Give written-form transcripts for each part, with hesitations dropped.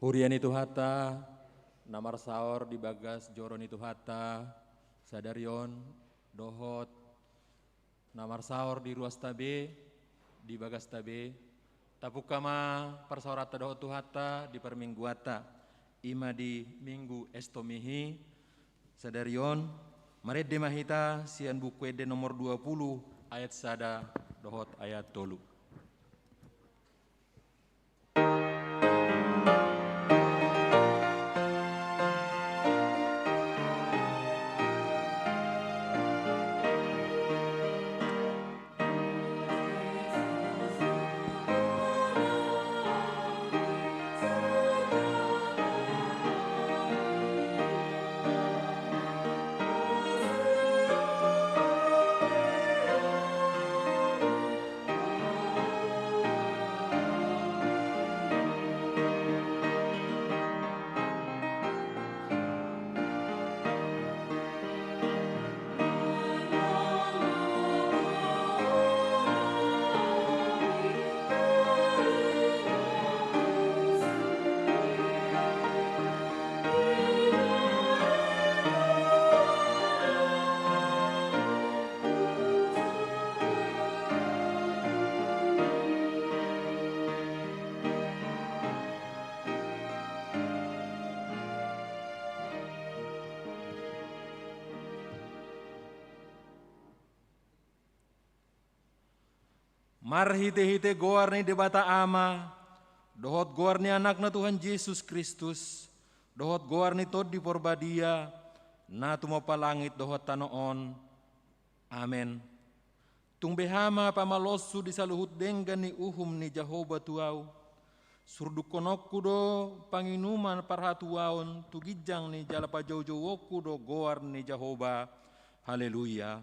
Hurian itu hata, namar saor di bagas joron itu hata, sadarion, dohot, namar saor di ruas tabe, di bagas tabe, tapukama parsaorata dohot tuhata di permingguata, ima di minggu estomihi, sadarion, maredde mahita sian buku ede nomor 20 ayat sada dohot ayat tolu. Mar hite-hite goar ni debata ama, dohot goar ni anak na Tuhan Yesus Kristus, dohot goar ni tod di porbadia, na tumapalangit dohot tanoon. Amen. Tung behama pamalosu di saluhut denggan ni uhum ni Jehovah tuau, surduk konokku do panginuman parhatuaon, tugijang ni jalapa jauh-jauhku do goar ni Jehovah. Haleluya.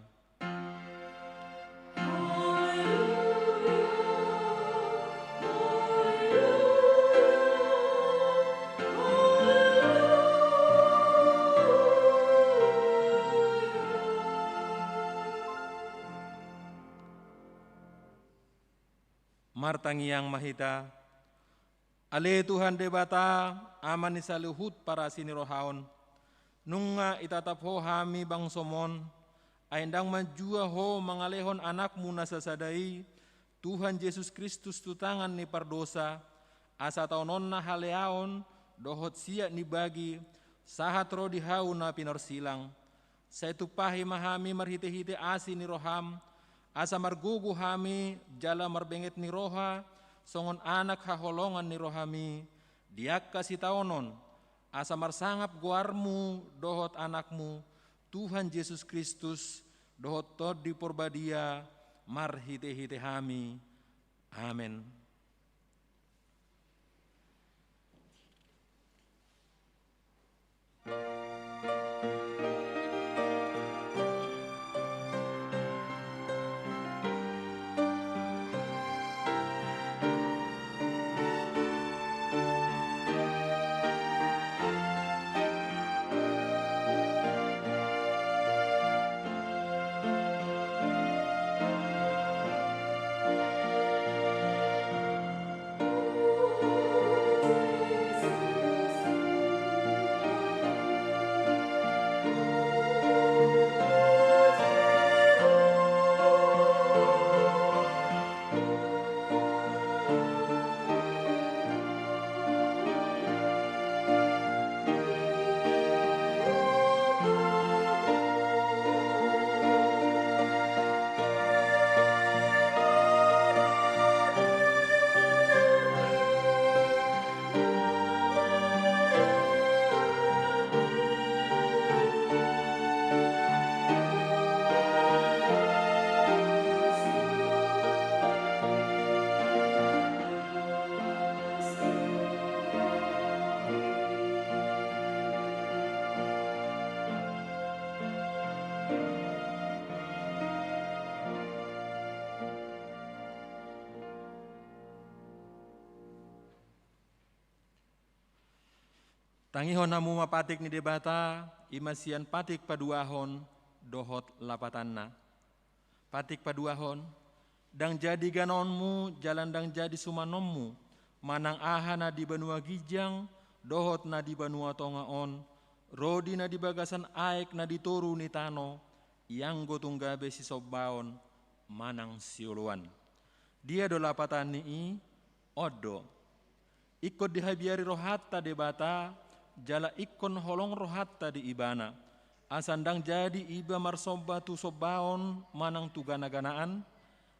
Martangiang mahita, ale Tuhan debata aman ni saluhut para sinirohaon, nunga itatap ho hami bang somon, aindang manjua ho mangalehon anakmu nasasadai, Tuhan Yesus Kristus tutangan ni pardosa, asa taunon na haleaon, dohot siak ni bagi, sahat ro dihau na pinorsilang, saitu pahi mahami marhite-hite asi ni roham, asa margugu hami jala marbenget ni roha, songon anak haholongan ni rohami, diak kasih taonon, asa marsangap guarmu dohot anakmu, Tuhan Yesus Kristus, dohot tod di porbadia, marhite-hite hami. Amen. Tangihon namu mapatik ni debata, imasian patik paduahon, dohot lapatanna. Patik paduahon, dang jadi ganonmu, jalan dang jadi sumanommu, manang ahana di benua gijang, dohot na di banua tongaon, rodi na di bagasan aek na ditoru ni tano, yang gotong gabe si sobaon, manang siuluan. Dia dolapatan ni odo. Ikut dihabiari rohatta de bata, jala ikon holong rohatta di ibana. Asandang jadi iba marsoba tu sobaon manang tu gana-ganaan,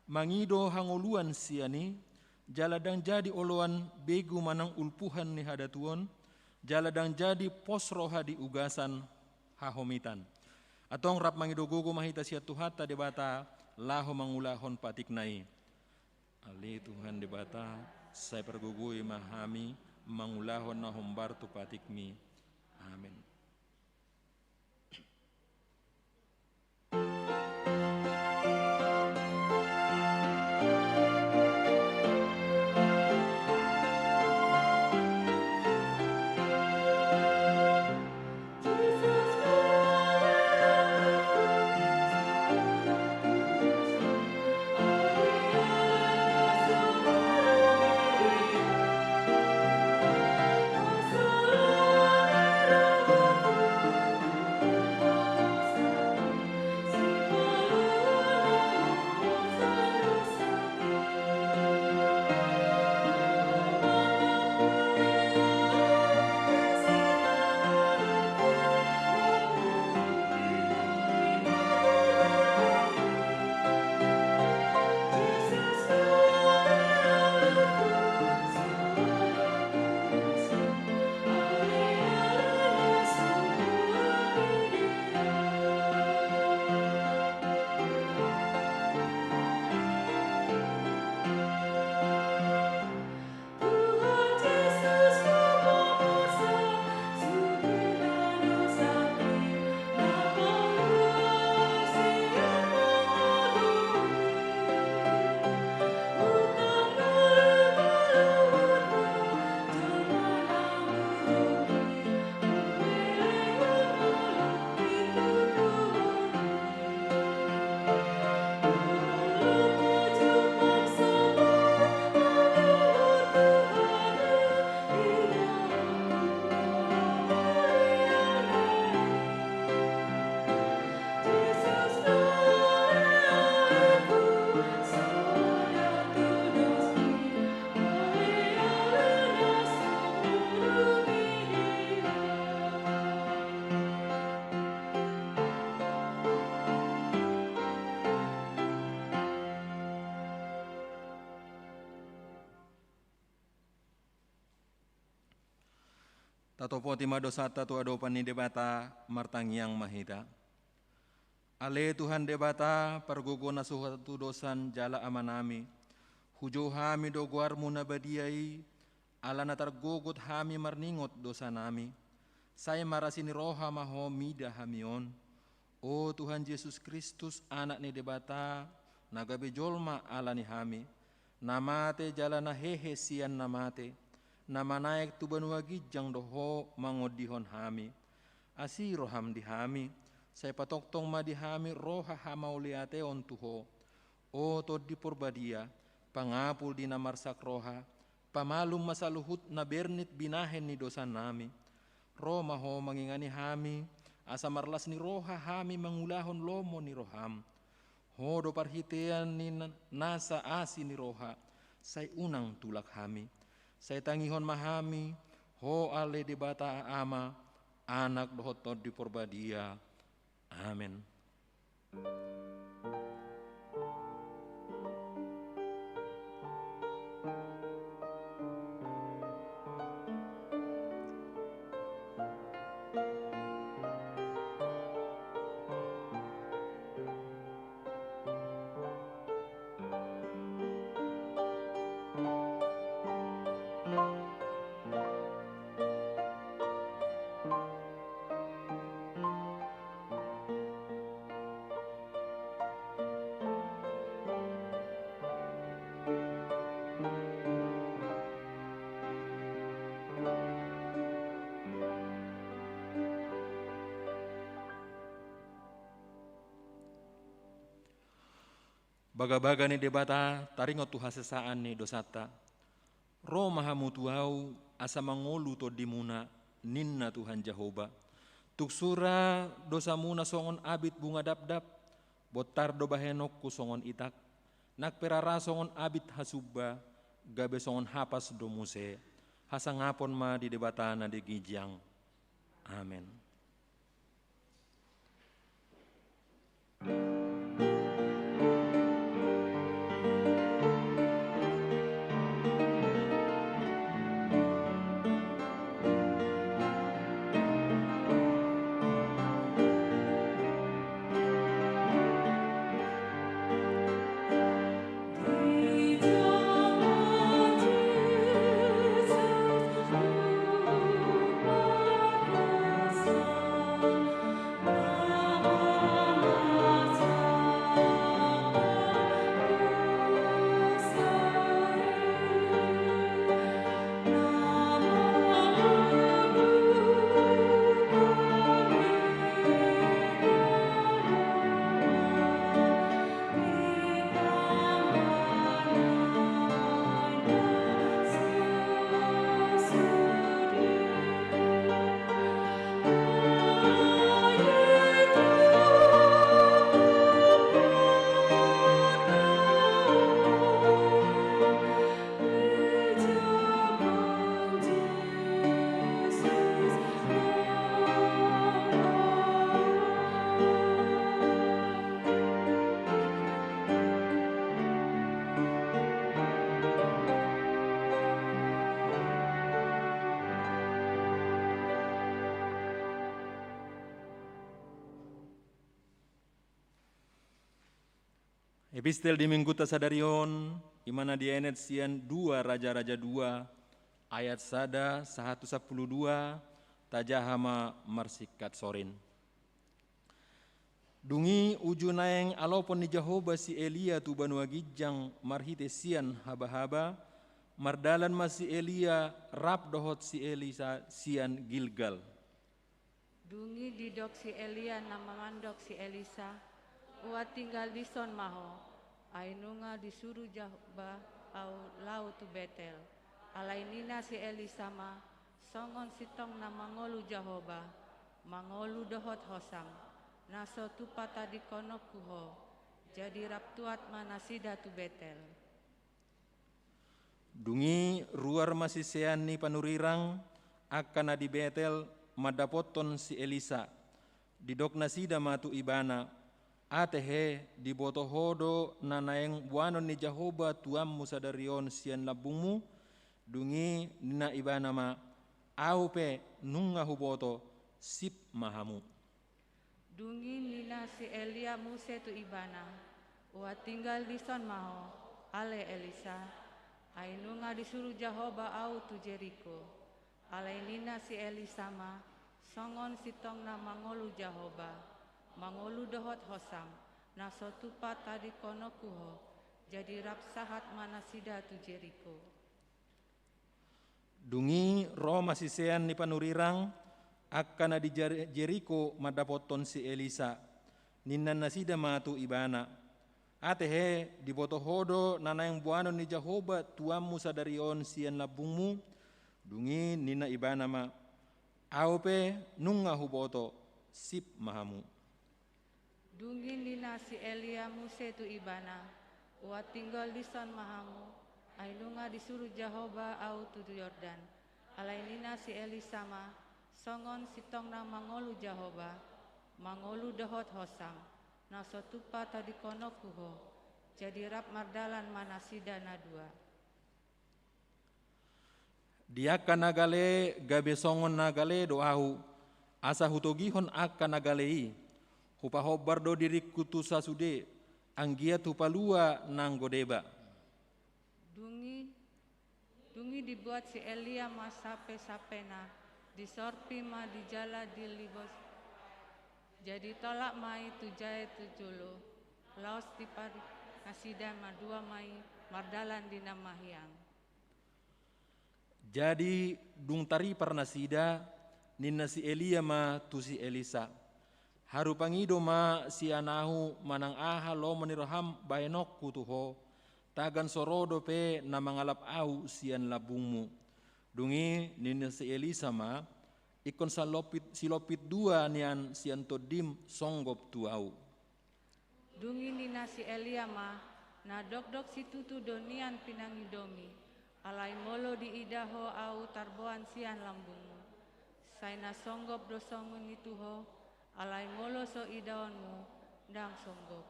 mangido hangoluan siani, jaladang jadi oloan begu manang ulpuhan ni hadatuon, jaladang jadi pos roha di ugasan hahomitan. Atong rap mangido gogo mahita siya tuhata de bata, laho mangulahon patiknai. Ali Tuhan de bata, saya pergugui mahami, mangulahon na hombar tu patikmi. Amin. Tatopo tima dosata tu adopan ni debata martangiang mahita. Ale Tuhan debata pergogo na suhatu dosan jala amanami. Hujo hami doguarmu na badiai, ala na targogot hami marningot dosa nami. Saya marasini roha maho mida hamion. O Tuhan Yesus Kristus anak ni debata, nagabe jolma ala ni hami. Namate jala na hehe sian namate. Nama naik tu banua gijang doho mangodihon hami. Asi roham di hami. Saya patoktong ma di hami roha hamauliate on tuho. O tod di porbadia. Pangapul di namarsak roha. Pamalum masaluhut na bernit binahen ni dosa nami. Roma ho mangingani hami. Asa marlas ni roha hami mangulahon lomo ni roham. Ho do parhitean ni nasa asi ni roha. Say unang tulak hami. Saya tangihon mahami, ho ale di bata ama, anak dohotod di porbadia. Amin. Baga-baga ni debata taringot tu hasesaan ni dosata. Ro mahamutuau asa mangolu to dimuna ninna Tuhan Jehovah. Tuk sura dosa muna songon abit bunga dap-dap, botar do bahenok ku songon itak, nak perara songon abit hasubba, gabe songon hapas do muse, hasangapon ma di debatana di gijang. Amen. Epistel di Minggu Tasadarion, imana dienet sian 2 Raja-Raja 2, ayat sada 112, tajahama marsikat sorin. Dungi uju naeng alopon ni Jehovah si Elia tu banua gijang marhite sian haba-haba, mardalan masih Elia rap dohot si Elisa sian Gilgal. Dungi didok si Elia nama mandok si Elisa, ua tinggal di son maho, ainunga disuruh Jahba au lau tu Betel. Alainina si Elisa ma, songon sitong na mangolu Jehovah, mangolu dohot hosam, naso tupata di kono kuho, jadi raptuat manasida tu Betel. Dungi ruar masih sean ni panurirang, akan di Betel madapoton si Elisa, didok nasida matu ibana, atehe di botohodo nanaeng buanon ni Jehovah tuam musadarion sian labungmu, dungi nina ibana ma, aupe nunga huboto sip mahamu. Dungi nina si Elia muse tu ibana, ua tinggal di son maho, ale Elisa, ainunga disuruh Jehovah au tu Jericho. Alainina si Elisa ma, songon sitong na mangolu Jehovah, mangolu dohot hosam, naso tupa tadi kono kuho, jadi rapsahat manasida tu Jericho. Dungi roh masih sean ni panurirang, akan di Jericho madapoton si Elisa, ninan nasida matu ibana, atehe di botohodo nanayang buanon ni Jehovah tuamu sadarion sian labungmu, dungi nina ibana ma, aupe nunga huboto sip mahamu. Dungi nina si Elia muse tu ibana, ua tinggal di son mahamu, ainunga disuruh Jehovah au tu Yordan. Alainina si Elisa ma, songon sitong na mangolu Jehovah, mangolu dohot hosam, naso tupa tadi kono kuho, jadi rap mardalan manasida nadua. Diaka nagale gabe songon nagale doahu, asa hutogihon akan nagalei, hupahobar do diri kutu sasude, anggia tupalua nanggodeba. Dungi dibuat si Elia ma sape-sapena, disorpi ma dijala di libos, jadi tolak mai tujae tujulu, laos dipari kasida ma 2 mai mardalan di namahiang. Jadi dung tari parnasida, nina si Elia ma tu si Elisa. Haru pangido ma si anahu manang aha lo menirham baenok kutuho, tagan sorodo pe na mangalap au sian labungmu. Dungi nini si Elisa ma ikon silopit dua nian siantodim songgop tuau. Dungi nina si Elia ma na dok situtu donian pinangidomi. Alai molo di idaho au tarboan sian lambungmu. Saina songgop dosongun ituho, alai molo so idaonmu, dang songgop.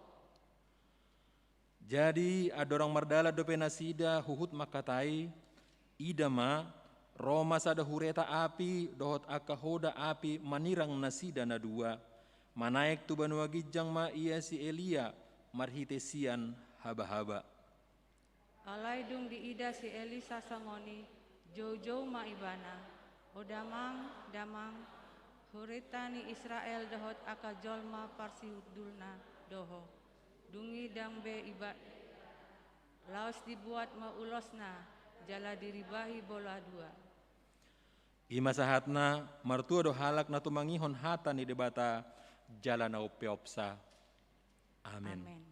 Jadi adorang mardala dope nasida huhut makatai, idama Roma sada hureta api dohot akahoda api manirang nasida na dua. Manaik tu banua gijang ma ia si Elia marhitesian haba-haba. Alai dung di ida si Elisa sangoni, jauh-jauh ma ibana. O damang, huretani Israel dohot aka jolma parsihudulna doho. Dungi dang be iba, laos dibuat ma ulosna, jala diribahi bola dua. Ima sahatna martua do halak na tumangihon hata ni debata jala na upeopsa. Amin. Amen.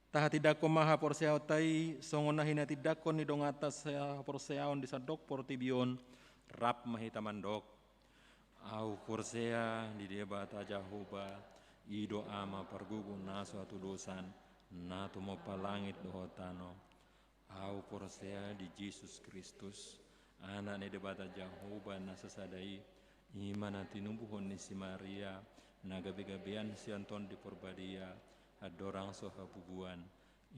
Taha tidak ko maha porseao tai songona hina tidak ko ni dong atas porseaon di sadok portibion rap mahita mandok. Au porsea di debata jahoba ido ama pargugun naso atu dosan nato mo palangit dohotano. Au porsea di Yesus Kristus anak ni debata jahoba nasasadai imana tinumbuhon ni si Maria nagabe-gabean si Anton di porbadia adorang so habubuan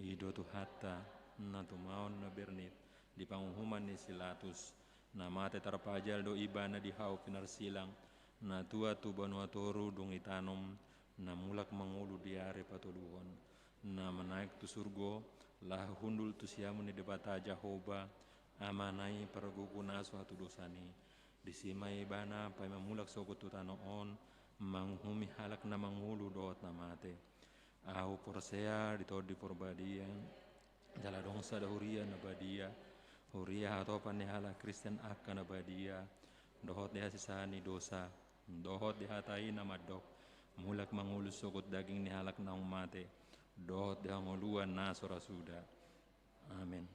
ido tu hatta na tu maon na bernit di panghuman ni silatus na mate tarpajal do ibana di hau pinarsilang na tua tu banua toru dung itanom na mulak mangulu di are patuluhon na menaik tu surgo lah hundul tu siamu ni debata Jahoba amanai paragugu nasu hatu dosani disimai ibana pai mamulak sogo tu tanoon manghumi halak na mangulu doot na mate. Au porsea ditodi porbadia jala dongsa da huria na badia huria atau panehala Kristen akan na badia dohot deha sisani dosa dohot deha tai na madok mulak mangulus sogot daging ni halak na mate dohot deha ngoluan na sorasuda. Amin.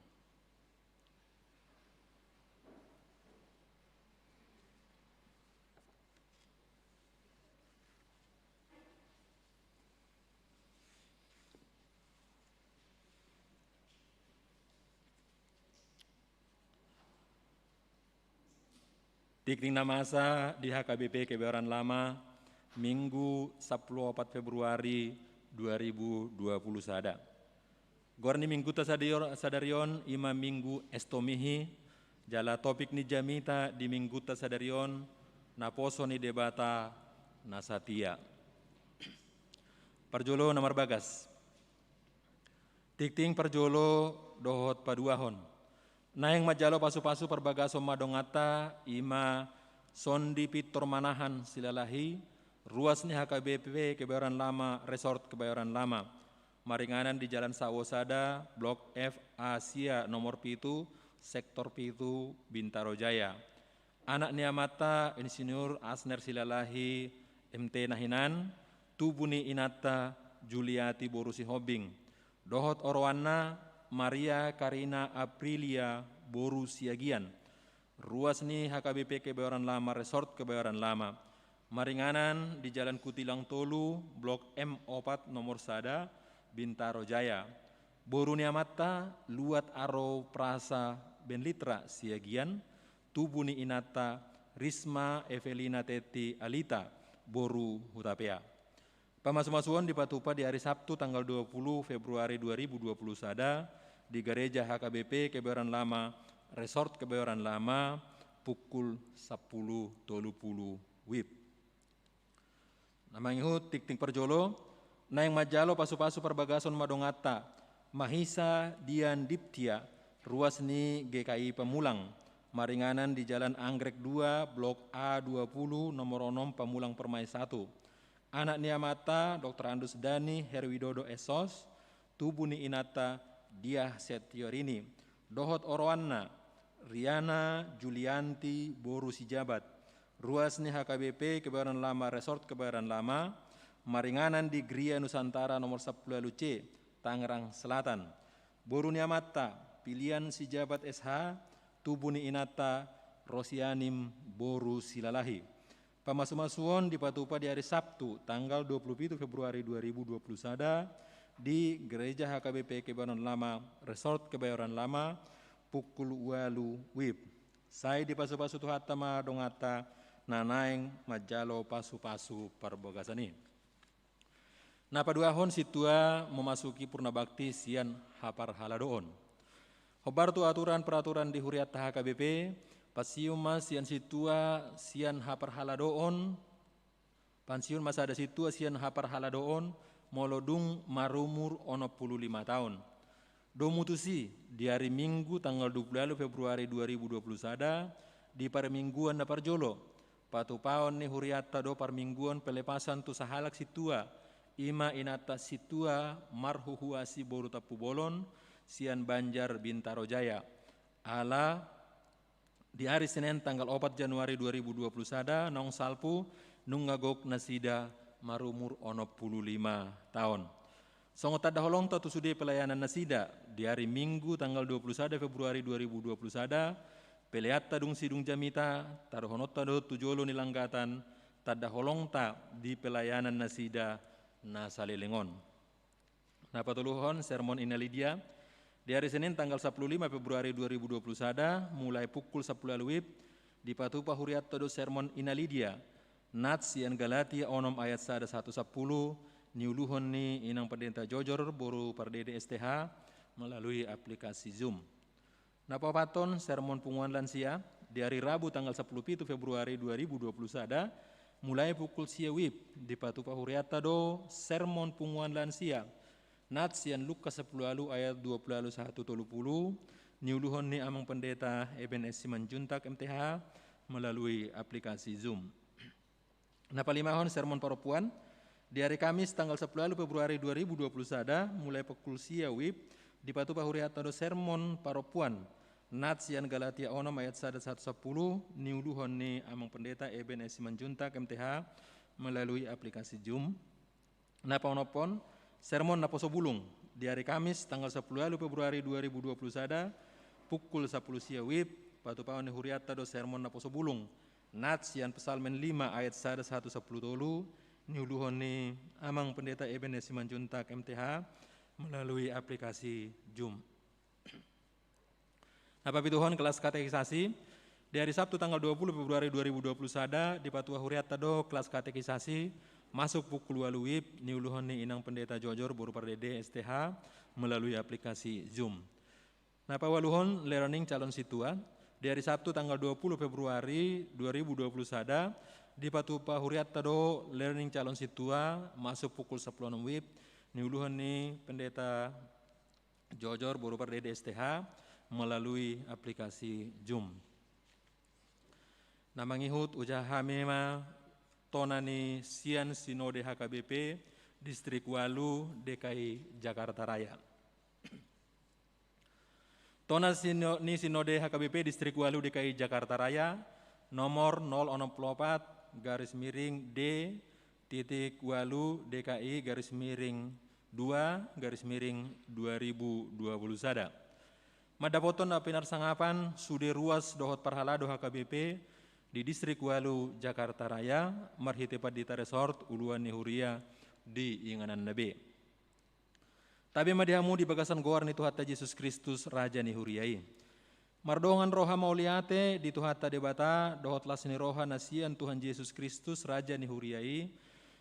Tikting namasa di HKBP Kebayoran Lama Minggu 14 Februari 2020 sada. Gorni minggu sadarion ima minggu estomihi jala topik ni jamita di minggu sadarion na poso ni debata na satia. Parjolo nomor bagas. Tikting parjolo dohot paduahon. Naeng majalo pasu-pasu perbagaso madongata ima sondi pitor manahan silalahi ruas ni HKBP Kebayoran Lama Resort Kebayoran Lama maringanan di Jalan Sawosada Blok F Asia nomor pitu sektor pitu Bintaro Jaya. Anak niamata Insinyur Asner Silalahi MT Nahinan Tubuni Inata Juliati Borusi Hobing dohot Orwana Maria Karina Aprilia Boru Siagian. Ruas ni HKBP Kebayoran Lama Resort Kebayoran Lama. Maringanan di Jalan Kutilang Tolu, Blok M4 nomor Sada, Bintaro Jaya. Boru Niamata, Luat Aro Prasa Benlitra Siagian, Tubuni Inata, Risma Evelina Teti Alita, Boru Hutapea. Pamasu-masuan dipatupa di hari Sabtu tanggal 20 Februari 2020 sada di Gereja HKBP Kebayoran Lama Resort Kebayoran Lama pukul 10.30 WIB. Namangihut tikting perjolo naeng majalo pasu-pasu perbagason madongata Mahisa Dian Diptia ruas ni GKI Pemulang maringanan di Jalan Anggrek 2 Blok A20 nomor 6 Pemulang Permai 1. Anak niamata Dr. Andus Dani Herwidodo Esos, Tubuni Inata Diah Setiorini, Dohot Orwanna, Riana Julianti Boru Sijabat, ruas ni HKBP Kebayoran Lama Resort Kebayoran Lama, maringanan di Gria Nusantara nomor 10 C, Tangerang Selatan. Boru niamata pilihan Sijabat SH, Tubuni Inata Rosianim Boru Silalahi. Pamasu-masuon dipatupa di hari Sabtu tanggal 27 Februari 2020 sada di Gereja HKBP Kebayoran Lama Resort Kebayoran Lama pukul 8 WIB. Saya di pasu-pasu tuhatama dongata nanaeng majalo pasu-pasu parbogasani. Napa duahon situa memasuki purna bakti sian hapar haladoon. Hobartu aturan peraturan di huriat HKBP Pasium mas sian situa sian hapar haladoon, pensiun masa ada situa sian hapar haladoon, molodung marumur 65 tahun. Domutusi di hari Minggu tanggal 20 Februari 2020 sada di parmingguan na parjolo. Patupaon ni huriata do parmingguan pelepasan tu sahalak situa, ima inata situa marhuhuasi boru tapu bolon, sian Banjar Bintaro Jaya. Ala di hari Senin tanggal 4 Januari 2020 sada nong salpu nungagok nasida marumur 65 tahun. Songo tada holong tatu sude pelayanan nasida di hari Minggu tanggal 21 Februari 2020 sada peleatta dung sidung jamita taruhonotta do tujolo nilanggatan tada holong ta di pelayanan nasida na salilengon. Na patuluhon sermon inalidia di hari Senin tanggal 15 Februari 2020 sada mulai pukul 10 WIB di Patupa Huriat Todo Sermon Inalidia Nats yang Galatia onom ayat sada 110 niuluhon ni inang pendeta Jojor boru pardede STH melalui aplikasi Zoom. Napapaton sermon punguan lansia di hari Rabu tanggal 10 Februari 2020 sada mulai pukul sia WIB di Patupa Huriat Todo sermon punguan lansia Nats yang Lukas 10 ayat 21 niuluhon ni amang pendeta EBNS Simanjuntak MTH melalui aplikasi Zoom. Napalimahon sermon paropuan di hari Kamis tanggal 10 Februari 2020 sada mulai pukul sia WIB di Patupa Huriat Todo sermon paropuan Nats yang Galatia onom ayat sada 110 niuluhon ni amang pendeta EBNS Simanjuntak MTH melalui aplikasi Zoom. Napaonopon sermon Naposo Bulung di hari Kamis tanggal 10 Februari 2020 sada pukul 10 sia WIB Patupaon Huriata do sermon Naposo Bulung Nats yang Pesalmen 5 ayat sada 110 niuluhon ni amang pendeta EBNS Simanjuntak MTH melalui aplikasi Zoom. Napapituhon kelas katekisasi Di hari Sabtu tanggal 20 Februari 2020 sada di Patua Huriatta do kelas katekisasi masuk pukul 2 WIB niuluhon ni inang pendeta Jojor Boru Pardede STH melalui aplikasi Zoom. Nah pawaluhon learning calon situa di hari Sabtu tanggal 20 Februari 2020 sada di Patupa Huriatta do learning calon situa masuk pukul 10 WIB niuluhon ni pendeta Jojor Boru Pardede STH melalui aplikasi Zoom. Na mangihut ujaha mema tonani sian sinode HKBP Distrik Walu DKI Jakarta Raya. Tona ni sinode HKBP Distrik Walu DKI Jakarta Raya nomor 064 garis miring D titik Walu DKI garis miring 2 garis miring 2020 sada. Madapoton na pinarsangapan sude ruas dohot parhalado HKBP di Distrik Walu Jakarta Raya marhite padita resort uluan ni Huria di Inganan Nabe. Tabi madihamu di bagasan goar ni Tuhata Yesus Kristus Raja ni Huriai. Mardongan roha mauliate di Tuhata debata dohot las ni roha nasian Tuhan Yesus Kristus Raja ni Huriai.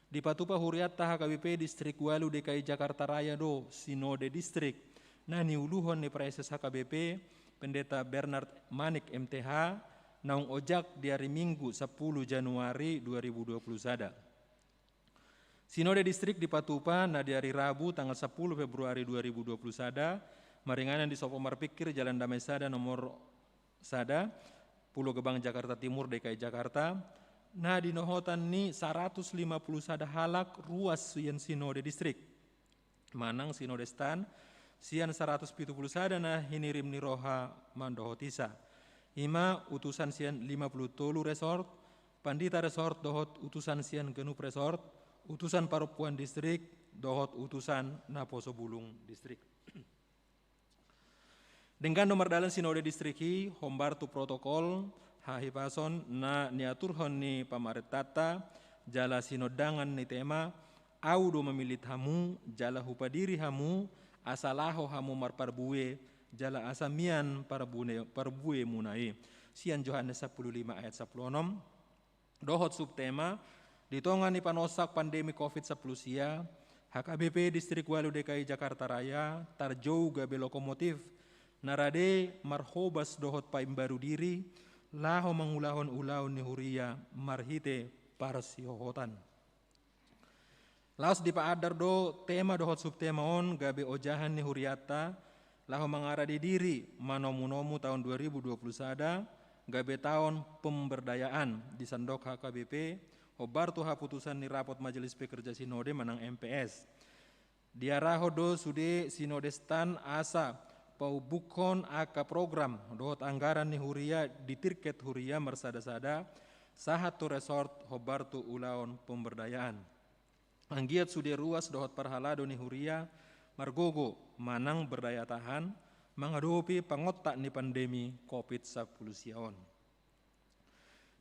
Di Patupa Huriatta HKBP Distrik Walu DKI Jakarta Raya do Sinode Distrik. Nah ni uluhon ni Praeses HKBP Pendeta Bernard Manik MTH naung ojak di hari Minggu 10 Januari 2020 sada. Sinode Distrik di Patupa na di hari Rabu tanggal 10 Februari 2020 sada maringanan di Sopo Marpikir Jalan Damai Sada nomor sada Pulau Gebang Jakarta Timur DKI Jakarta. Nah di nohotan ni 150 sada halak ruas sian Sinode Distrik. Manang Sinode Stan sian 170 sada nah hinirim ni roha mandohotisa. Ima utusan sian 50 tolu resort, pandita resort dohot utusan sian genup resort, utusan Parupuan Distrik dohot utusan Naposo Bulung Distrik. Dengan nomor dalan Sinode Distriki hombar tu protokol hahipason na niaturhon ni pamaret tata jala sinodangan ni tema audo memilit hamu jala hupadiri hamu asalaho hamu marparbue jala asamian parbue munai. Sian Yohanes 15 ayat 16. Dohot subtema ditongan ni panosak pandemi COVID-19 sia HKBP Distrik Walu DKI Jakarta Raya tarjou gabe lokomotif narade marhobas dohot paim baru diri laho mangulahon ulaun ni Huria marhite parsihohotan. Laos di paadar do tema dohot subtema on gabe ojahan ni Huriatta laho mangaradi diri manomu-nomu tahun 2020 sada gabe tahun pemberdayaan di sandok HKBP hobar tuha putusan ni rapot Majelis Pekerja Sinode manang MPS. Diaraho do sude Sinode Stan asa pau bukon aka program dohot anggaran ni Huria di tirket Huria mersada-sada sahat tu resort hobar tu ulaon pemberdayaan. Anggiat sude ruas dohot parhalado ni Huria margogo manang berdaya tahan menghadapi pangotak ni pandemi COVID-19 siaon.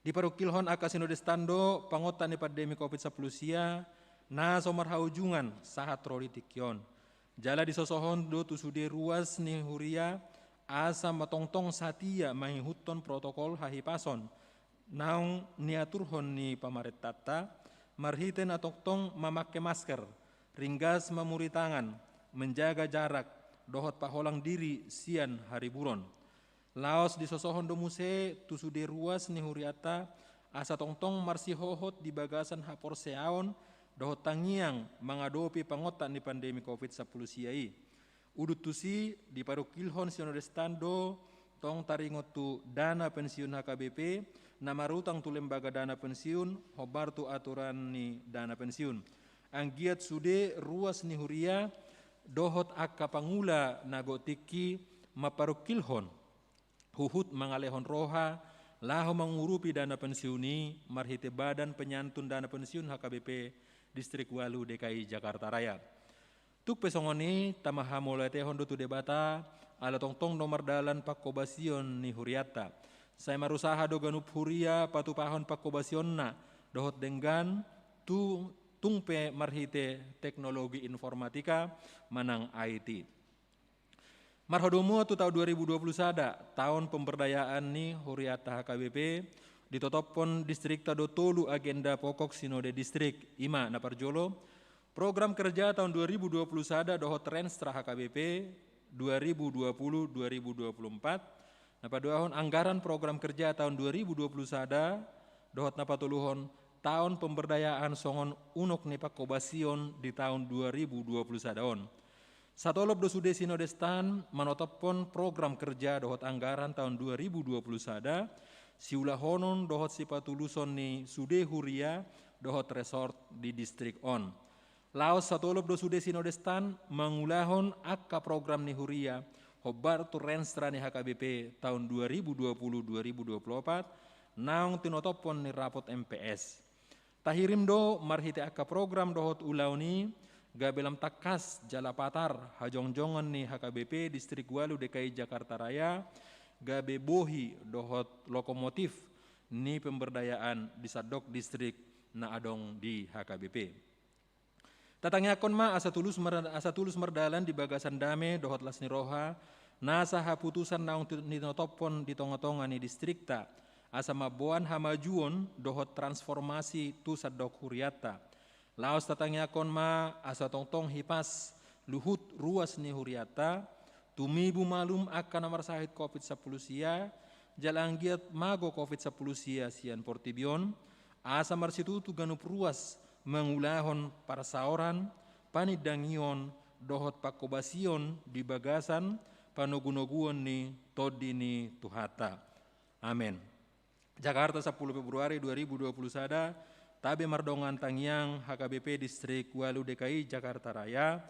Di parukilhon aka Sinode Stando pangotak ni pandemi COVID-19 sia na somar haujungan sahat rolitikyon. Jala disosohon do tusude ruas ni Huria asa matongtong satia mahihuton protokol hahipason naung niaturhon ni pamaret tata marhiten atongtong mamakai masker ringgas mamuri tangan menjaga jarak dohot paholang diri sian hari buron. Laos disosohon do muse tusude ruas ni Huriatta asa tongtong marsi hohot di bagasan hapor seaon dohot tangiang mangadopi pangotak ni pandemi COVID-19 siai. Udut tusi di parukilhon Sinode Stando tong taringot tu dana pensiun HKBP namarutang tu lembaga dana pensiun hobar tu aturan ni dana pensiun. Anggiat sude ruas ni Huria dohot akka pangula nagotiki maparukilhon huhut mangalehon roha laho mengurupi dana pensiuni marhite badan penyantun dana pensiun HKBP Distrik Walu DKI Jakarta Raya. Tuk pesongoni tamaha mulai hondo tu debata ala tongtong nomor dalan pakobasion ni Huriatta. Saya marusaha do ganup Huria patupahon pakobasionna dohot denggan tu tungpe marhite teknologi informatika manang IT. Marhodomo tu tahun 2020 sada, tahun pemberdayaan ni Huriata HKBP, ditotopon distrik tado tolu agenda pokok sinode distrik ima na parjolo, program kerja tahun 2020 sada dohot Renstra HKBP 2020-2024, napa dohon anggaran program kerja tahun 2020 sada dohot napa tuluhon tahun pemberdayaan songon unok nepa kobasion di tahun 2020 sadaon. Satolop dosude sinodestan manotopon program kerja dohot anggaran tahun 2020 sada, siulahonon dohot sipatuluson ni sude huria dohot resort di distrik on. Laos satolop dosude sinodestan mangulahon akka program ni huria hobar tu renstra ni HKBP tahun 2020-2024 naong tinotopon ni rapot MPS. Tahirim do marhite akka program dohot ulau ni gabelam takas jalapatar hajongjongan ni HKBP distrik Walu DKI Jakarta Raya gabe bohi dohot lokomotif ni pemberdayaan di sadok distrik na adong di HKBP. Tatangakon ma asa tulus merdalan di bagasan dame dohot lasni roha nasa haputusan naong ninotopon di tonga-tonga ni distrikta asa mabuan hamajuon dohot transformasi tu sadok huriata. Laos tatangakon ma asa tongtong hipas luhut ruas ni huriata, tumibu malum akan nomor sahit COVID-10 sia, jalanggiat mago COVID-10 sia sian portibion, asa marsitutu ganup ruas mengulahon para saoran, panidangion dohot pakobasion di bagasan, panugunoguon ni todi ni tuhata. Amin. Jakarta 10 Februari 2020 sada, Tabe Mardongan Tangyang HKBP Distrik Walu DKI Jakarta Raya,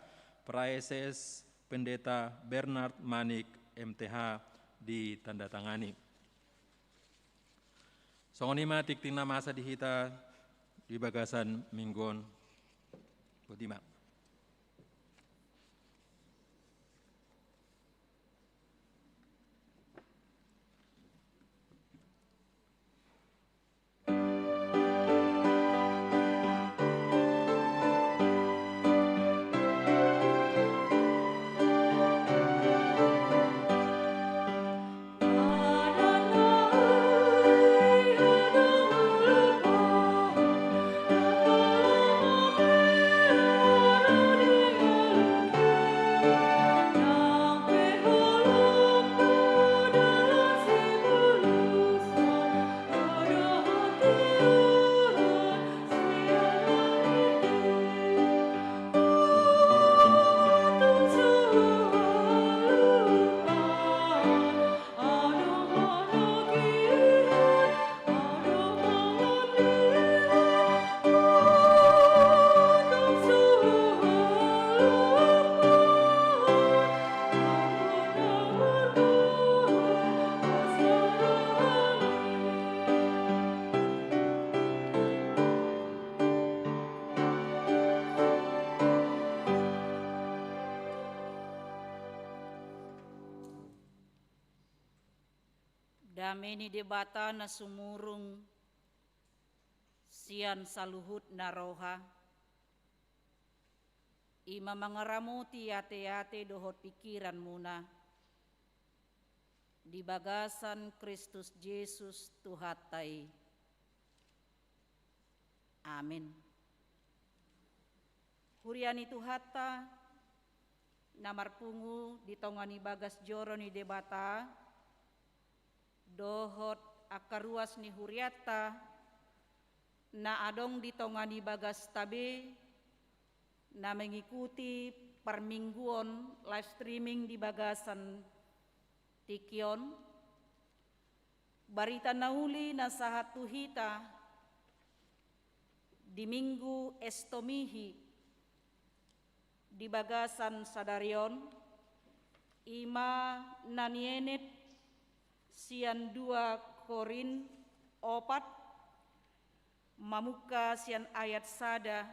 Praeses Pendeta Bernard Manik MTH ditandatangani. Songonima tiktina masa dihita di bagasan minggon Budima. Dameni debata na sumurung sian saluhut na roha. Ima mangaramuti ate-ate dohot pikiran muna. Di bagasan Kristus Yesus Tuhatai. Amin. Huriani Tuhata namarpungu ditongani bagas joro ni debata dohot akaruas ni huriata na adong ditongani bagas tabe na mengikuti permingguan live streaming di bagasan Tikion barita nauli na sahat tuhita di minggu estomihi di bagasan Sadarion ima nanienet sian 2 Korin 4 mamuka sian ayat sada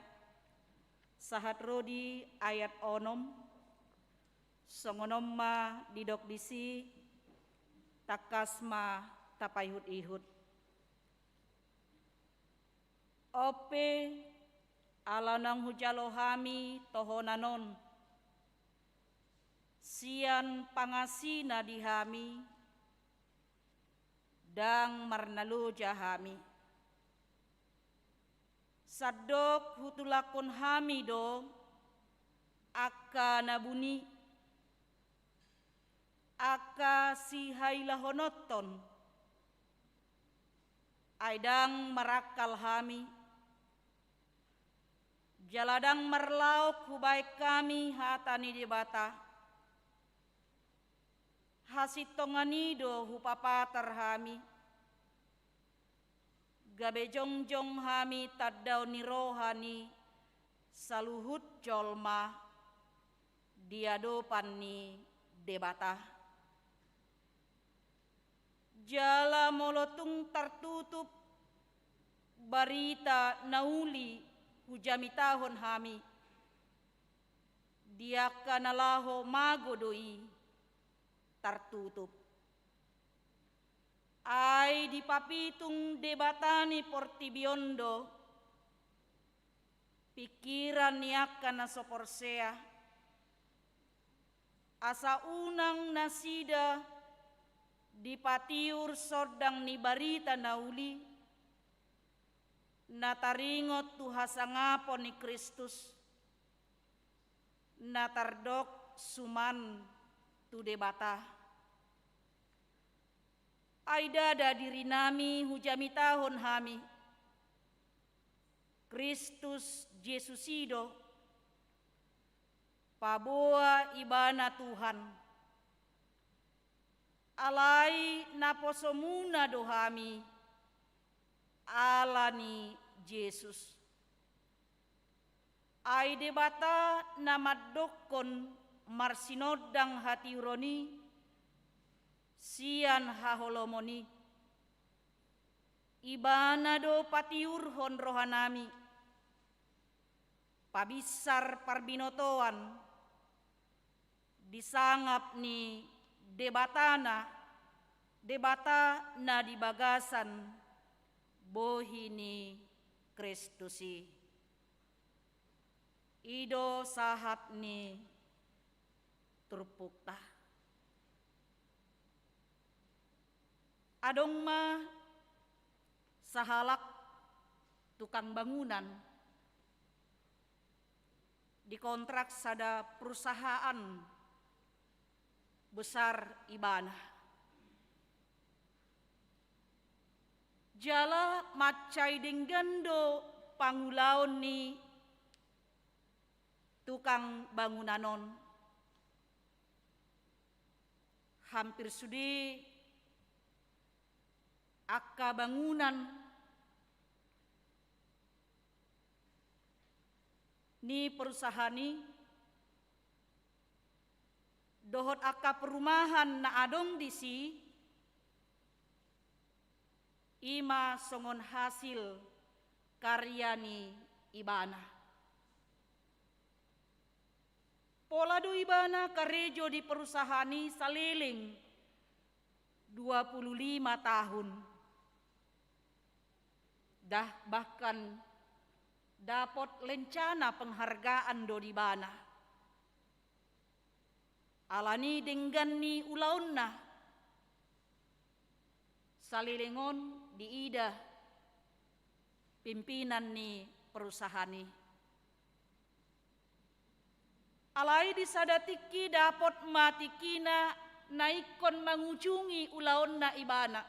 sahat rodi ayat onom songonomma didok disi takasma tapayhut-ihut ope alanang hujalohami tohonanon sian pangasina dihami, dang marnalo jahami. Sadok hutulakon hami do, aka nabuni, aka si hailahonoton, aidang marakal hami, jaladang marlaok hubaik kami hatani debata, hasitonganido hupapatar hami, gabe jongjong hami taddaw ni rohani, saluhut jolma, diadopan ni debata. Jala molotung tertutup, barita nauli hujamitahon hami, dia kanalaho magodoi tertutup. Ai di papitung debatani portibiondo, pikiran niakan nasoporsea, asa unang nasida di patiur sordang ni barita nauli, nataringot tuhasangapon ni Kristus, natardok suman tu debata. Aidada diri nami hujamitahon hami, Kristus Jesusido, paboa ibana Tuhan, alai naposomuna dohami, alani Yesus. Ai debata namadokon marsinodang hati uroni, sian haholomoni, ibana do patiurhon rohanami, pabisar parbinotoan, disangap ni debata na dibagasan, bohini Kristusi. Ido sahat ni turpukta. Adong ma sahalak tukang bangunan dikontrak sada perusahaan besar ibana. Jala macai denggando pangulaon ni tukang bangunanon. Hampir sudi akka bangunan ni perusahaan ni dohot akka perumahan na adong disi ima songon hasil karya ni ibana. Pola do ibana karejo di perusahaan ni saliling 25 tahun. Dah bahkan dapat lencana penghargaan do di bana. Alani denggan ni ulaonna, salilingon di ida pimpinan ni perusahaan ni. Alai disadatiki dapat matikina naikon mengunjungi ulaonna ibana.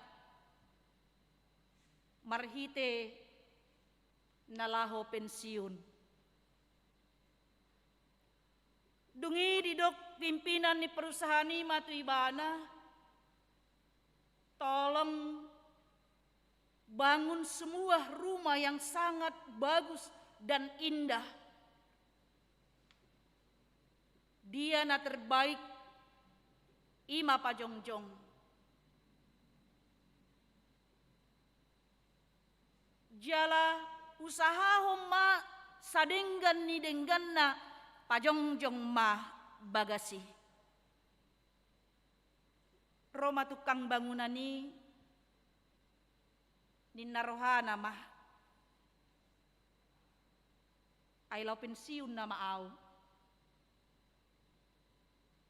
Marhite nalaho pensiun. Dungi didok pimpinan ni perusahaan ni matu ibana, tolong bangun semua rumah yang sangat bagus dan indah. Dia na terbaik ima pajongjong. Jala usaha homa sadenggan ni denggan na pajongjong ma bagasi. Roma tukang bangunan ni narohana mah. Ailaw pensiun na maaw.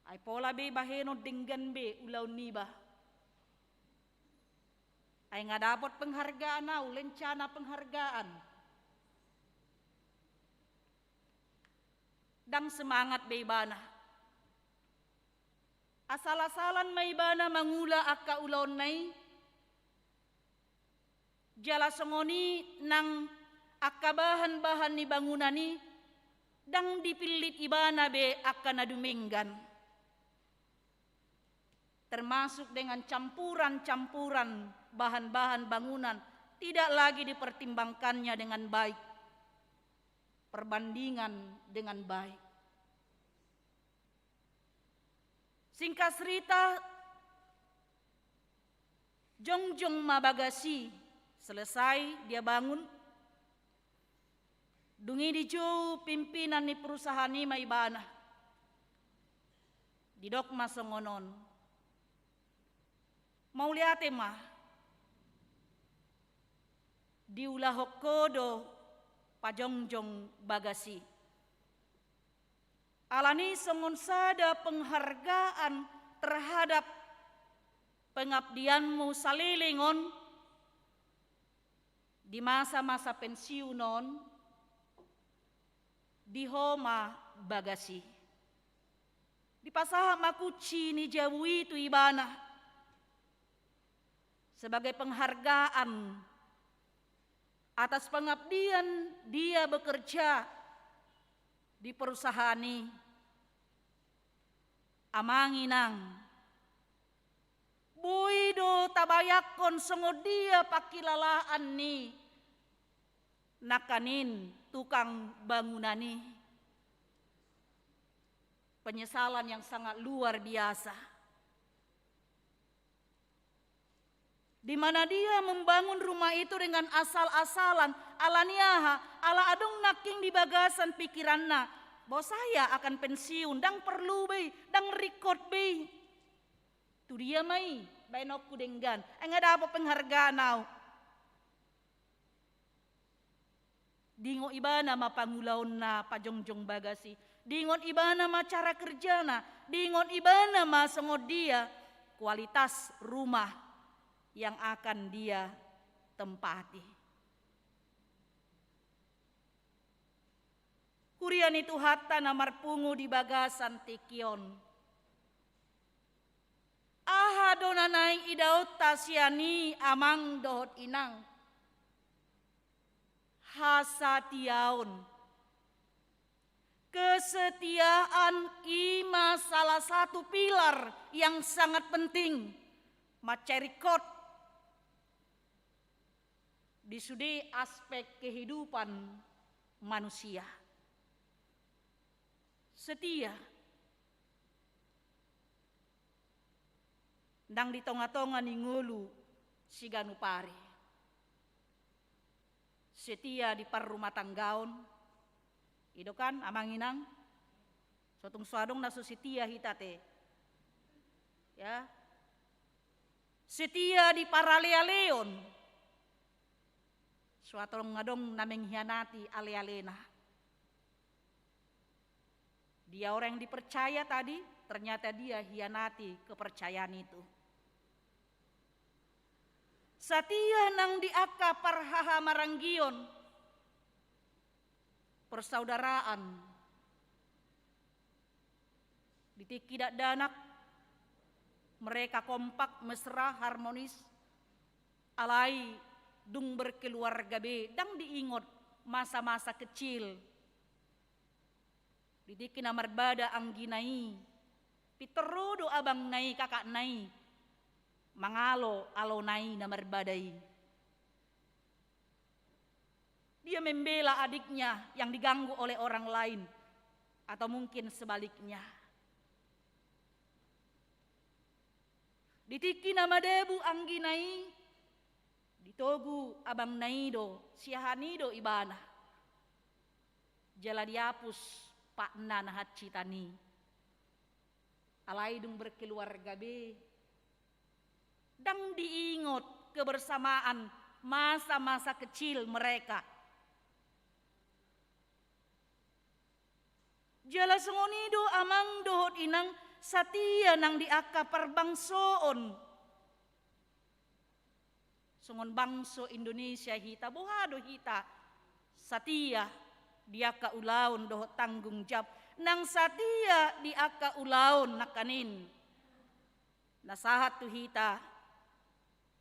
Ay pola be baheno denggan be ulaw niba. Ay nga dapat penghargaan na lencana penghargaan. Dang semangat be ibana. Asal-asalan may ibana mangula akka ulaw nay. Jala songoni nang akka bahan-bahan ni bangunan ni dang dipilit ibana be akka naduminggan. Termasuk dengan campuran-campuran bahan-bahan bangunan tidak lagi dipertimbangkannya dengan baik. Perbandingan dengan baik. Singkat cerita, Jongjong Mabagasi selesai dia bangun. Dungi dijo pimpinan ni perusahaan ni maibana. Didok masongonon. Mau lihat mah. Diulah hokodo pajongjong bagasi. Alani songon sada penghargaan terhadap pengabdianmu salilingon di masa-masa pensiunon di homa bagasi. Di pasaha makuci ni jawi tu ibana. Sebagai penghargaan atas pengabdian dia bekerja di perusahaan ini. Amanginang buido tabayakon songo dia pakilalaan ni nakanin tukang bangunan ni. Penyesalan yang sangat luar biasa. Di mana dia membangun rumah itu dengan asal-asalan, alaniaha, ala adung naking di bagasan pikiranna, bahwa saya akan pensiun, dang perlu bay, dang record bay. Tu dia mai, bainokku denggan, enggak dapat penghargaan nau. Dingo ibana mapangulaon na pajongjong bagasi, dingon ibana ma cara kerjana, dingon ibana ma sengod dia kualitas rumah yang akan dia tempati. Kurian itu hatta namar pungu di bagasan tikion. Aha donanai idaot tasiani amang dohot inang. Hasatiaun. Kesetiaan ima salah satu pilar yang sangat penting. Macerikot di sudi aspek kehidupan manusia. Setia. Nang di tonga-tonga ni ngulu si ganupari. Setia di par rumah tanggaon. Ido kan amanginang. Sotung suadong nasu setia hitate. Ya. Setia di paralea-leon. Suatu ngadong nameng hianati ale-alena. Dia orang yang dipercaya tadi, ternyata dia hianati kepercayaan itu. Setia nang diaka parhaha maranggion. Persaudaraan. Ditikidak danak. Mereka kompak, mesra, harmonis. Alai dung berkeluarga be, dang diingot masa-masa kecil. Didiki namar bada angginai, piterodo abang nai kakak nai, mangalo alo nai namar badai. Dia membela adiknya yang diganggu oleh orang lain, atau mungkin sebaliknya. Ditiki nama debu angginai, ditogu abang naido, siahanido ibana. Jala diapus pak nanahat citani. Alaidung berkeluarga be. Dang diingot kebersamaan masa-masa kecil mereka. Jala sengonido amang dohot inang satia nang diaka perbangsoon. Songon bangso Indonesia hita bohado hita satia diaka ulaun doh tanggung jawab nang satia diaka ulaun nakanin. Nasahat tu hita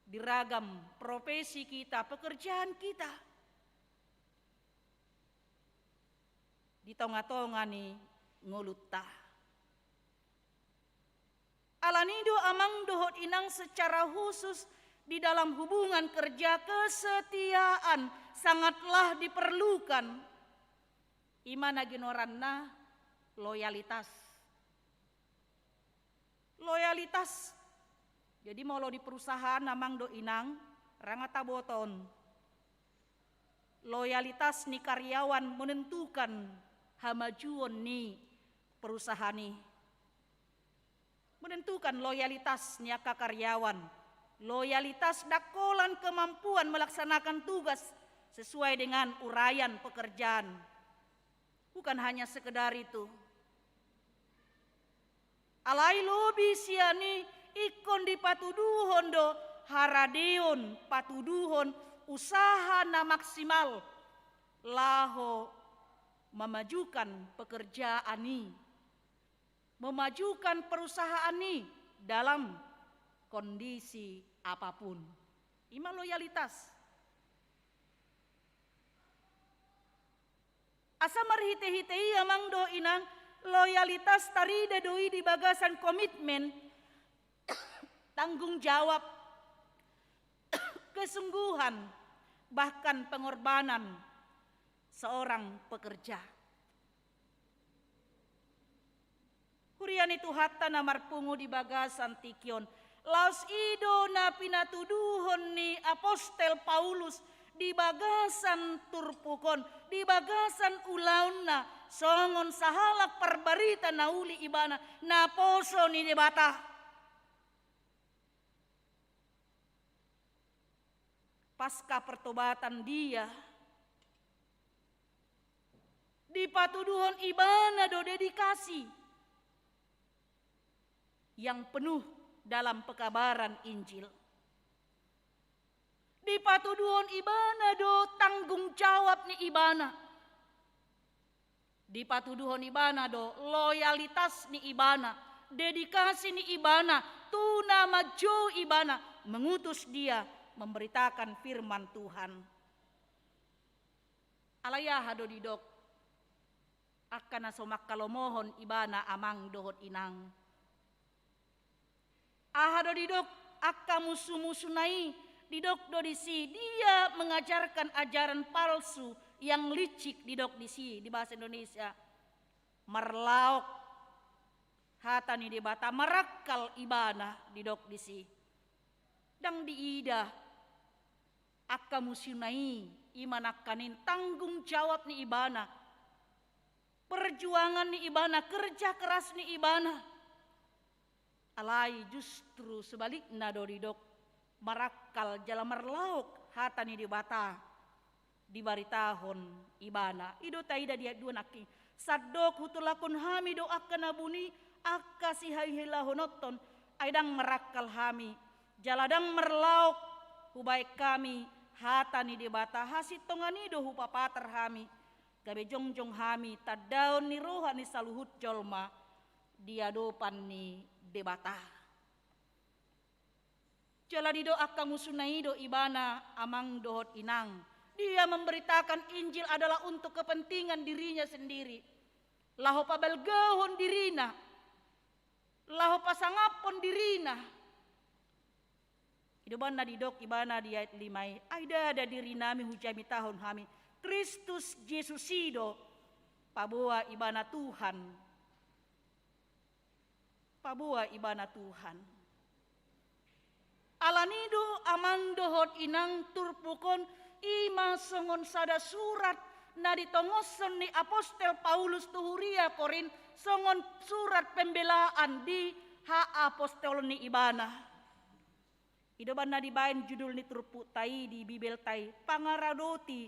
diragam profesi kita, pekerjaan kita. Di tonga-tonga ni ngulutta. Alanido amang dohot inang secara khusus di dalam hubungan kerja kesetiaan sangatlah diperlukan. Imana ginoranna loyalitas. Loyalitas. Jadi mau lo di perusahaan namang do inang rangata boton. Loyalitas ni karyawan menentukan hamajuon ni perusahaan ni. Menentukan loyalitas ni karyawan. Loyalitas dakolan kemampuan melaksanakan tugas sesuai dengan uraian pekerjaan. Bukan hanya sekedar itu. Alai lobi siani ikon di patuduhon do haradeon patuduhon usaha na maksimal laho memajukan pekerjaan ni. Memajukan perusahaan ni dalam kondisi apapun. Ima loyalitas. Asa marhite-hitei amang do inang loyalitas tarida doi di bagasan komitmen, tanggung jawab, kesungguhan, bahkan pengorbanan seorang pekerja. Hurian itu hatta namar pungu di bagasan tikyon. Laos ido na pinatuduhon ni Apostel Paulus di bagasan turpukon, di bagasan ulauna, songon sahalak perbarita nauli ibana, na poso ni debata. Pasca pertobatan dia, di patuduhon ibana do dedikasi, yang penuh dalam pekabaran Injil. Di patuduhon ibana do tanggung jawab ni ibana. Di patuduhon ibana do loyalitas ni ibana, dedikasi ni ibana, tuna majo ibana, mengutus dia memberitakan firman Tuhan. Alaya hado didok akan asomak kalomohon ibana amang dohot inang. Ahado didok akka musuh-musunai didok do disi dia mengajarkan ajaran palsu yang licik didok disi di bahasa Indonesia. Merlaok hatani di bata merakal ibana didok disi. Dang diida akka musunai imanakanin tanggung jawab ni ibana. Perjuangan ni ibana, kerja keras ni ibana. Alai justru sebaliknya doridok marakal jala merlauk hatani di bata di baritahon ibana ido taida dia dua naki sadok hutulakon hami do akka nabuni akka si haihilahonoton aidang merakal hami jaladang merlauk hubaik kami hatani di bata hasit tongani do hupapater hami gabe jongjong hami tadaon ni roha ni saluhut jolma diadopan ni debata. Jala dido akka musunai do ibana amang dohot inang. Dia memberitakan Injil adalah untuk kepentingan dirinya sendiri. Laho pabelgahon dirina. Laho pasangapon dirina. Idobana didok ibana di ayat 5. Aida ada diri nami hujami tahun hami. Kristus Yesus sido pabua ibana Tuhan. Pabua ibana Tuhan. Alanido amang dohot inang turpukon ima songon sada surat na ditongoson ni Apostel Paulus tuhuria Korin songon surat pembelaan di ha apostol ni ibana. Idoban na dibain judul ni turpu tai di Bibel tai pangaradoti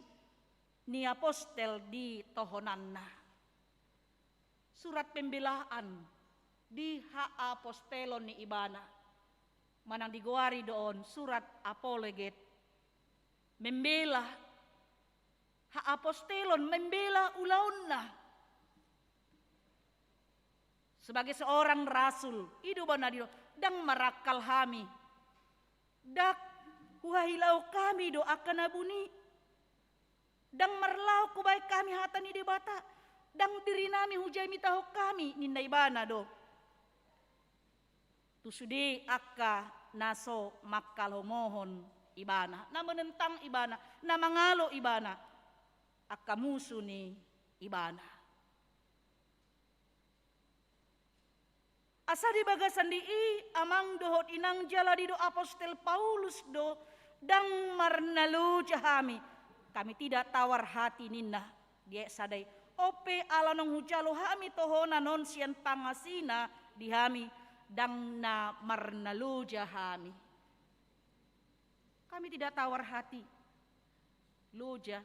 ni Apostel di tohonanna. Surat pembelaan di hak apostolon ni ibana. Manang digawari doon surat apologet. Membela hak apostolon, membela ulaun na. Sebagai seorang rasul, idu ba na dito, dang marakal hami. Dak huahilaw kami do akan abuni. Dang marlaw kubay kami hata ni debata. Dang diri nami hujay mitaho kami ninday bana do. Tusudi akka naso makkal homohon ibana. Na menentang ibana, na mangalo ibana. Akka musuh ni ibana. Asa di bagasan di amang dohot inang jala di do apostol Paulus do dang marnalu jahami. Kami tidak tawar hati ninna. Dia sadai ope ala nong hujalo hami tohona non sian pangasina di hami dang na marnalu jahami. Kami tidak tawar hati. Loja.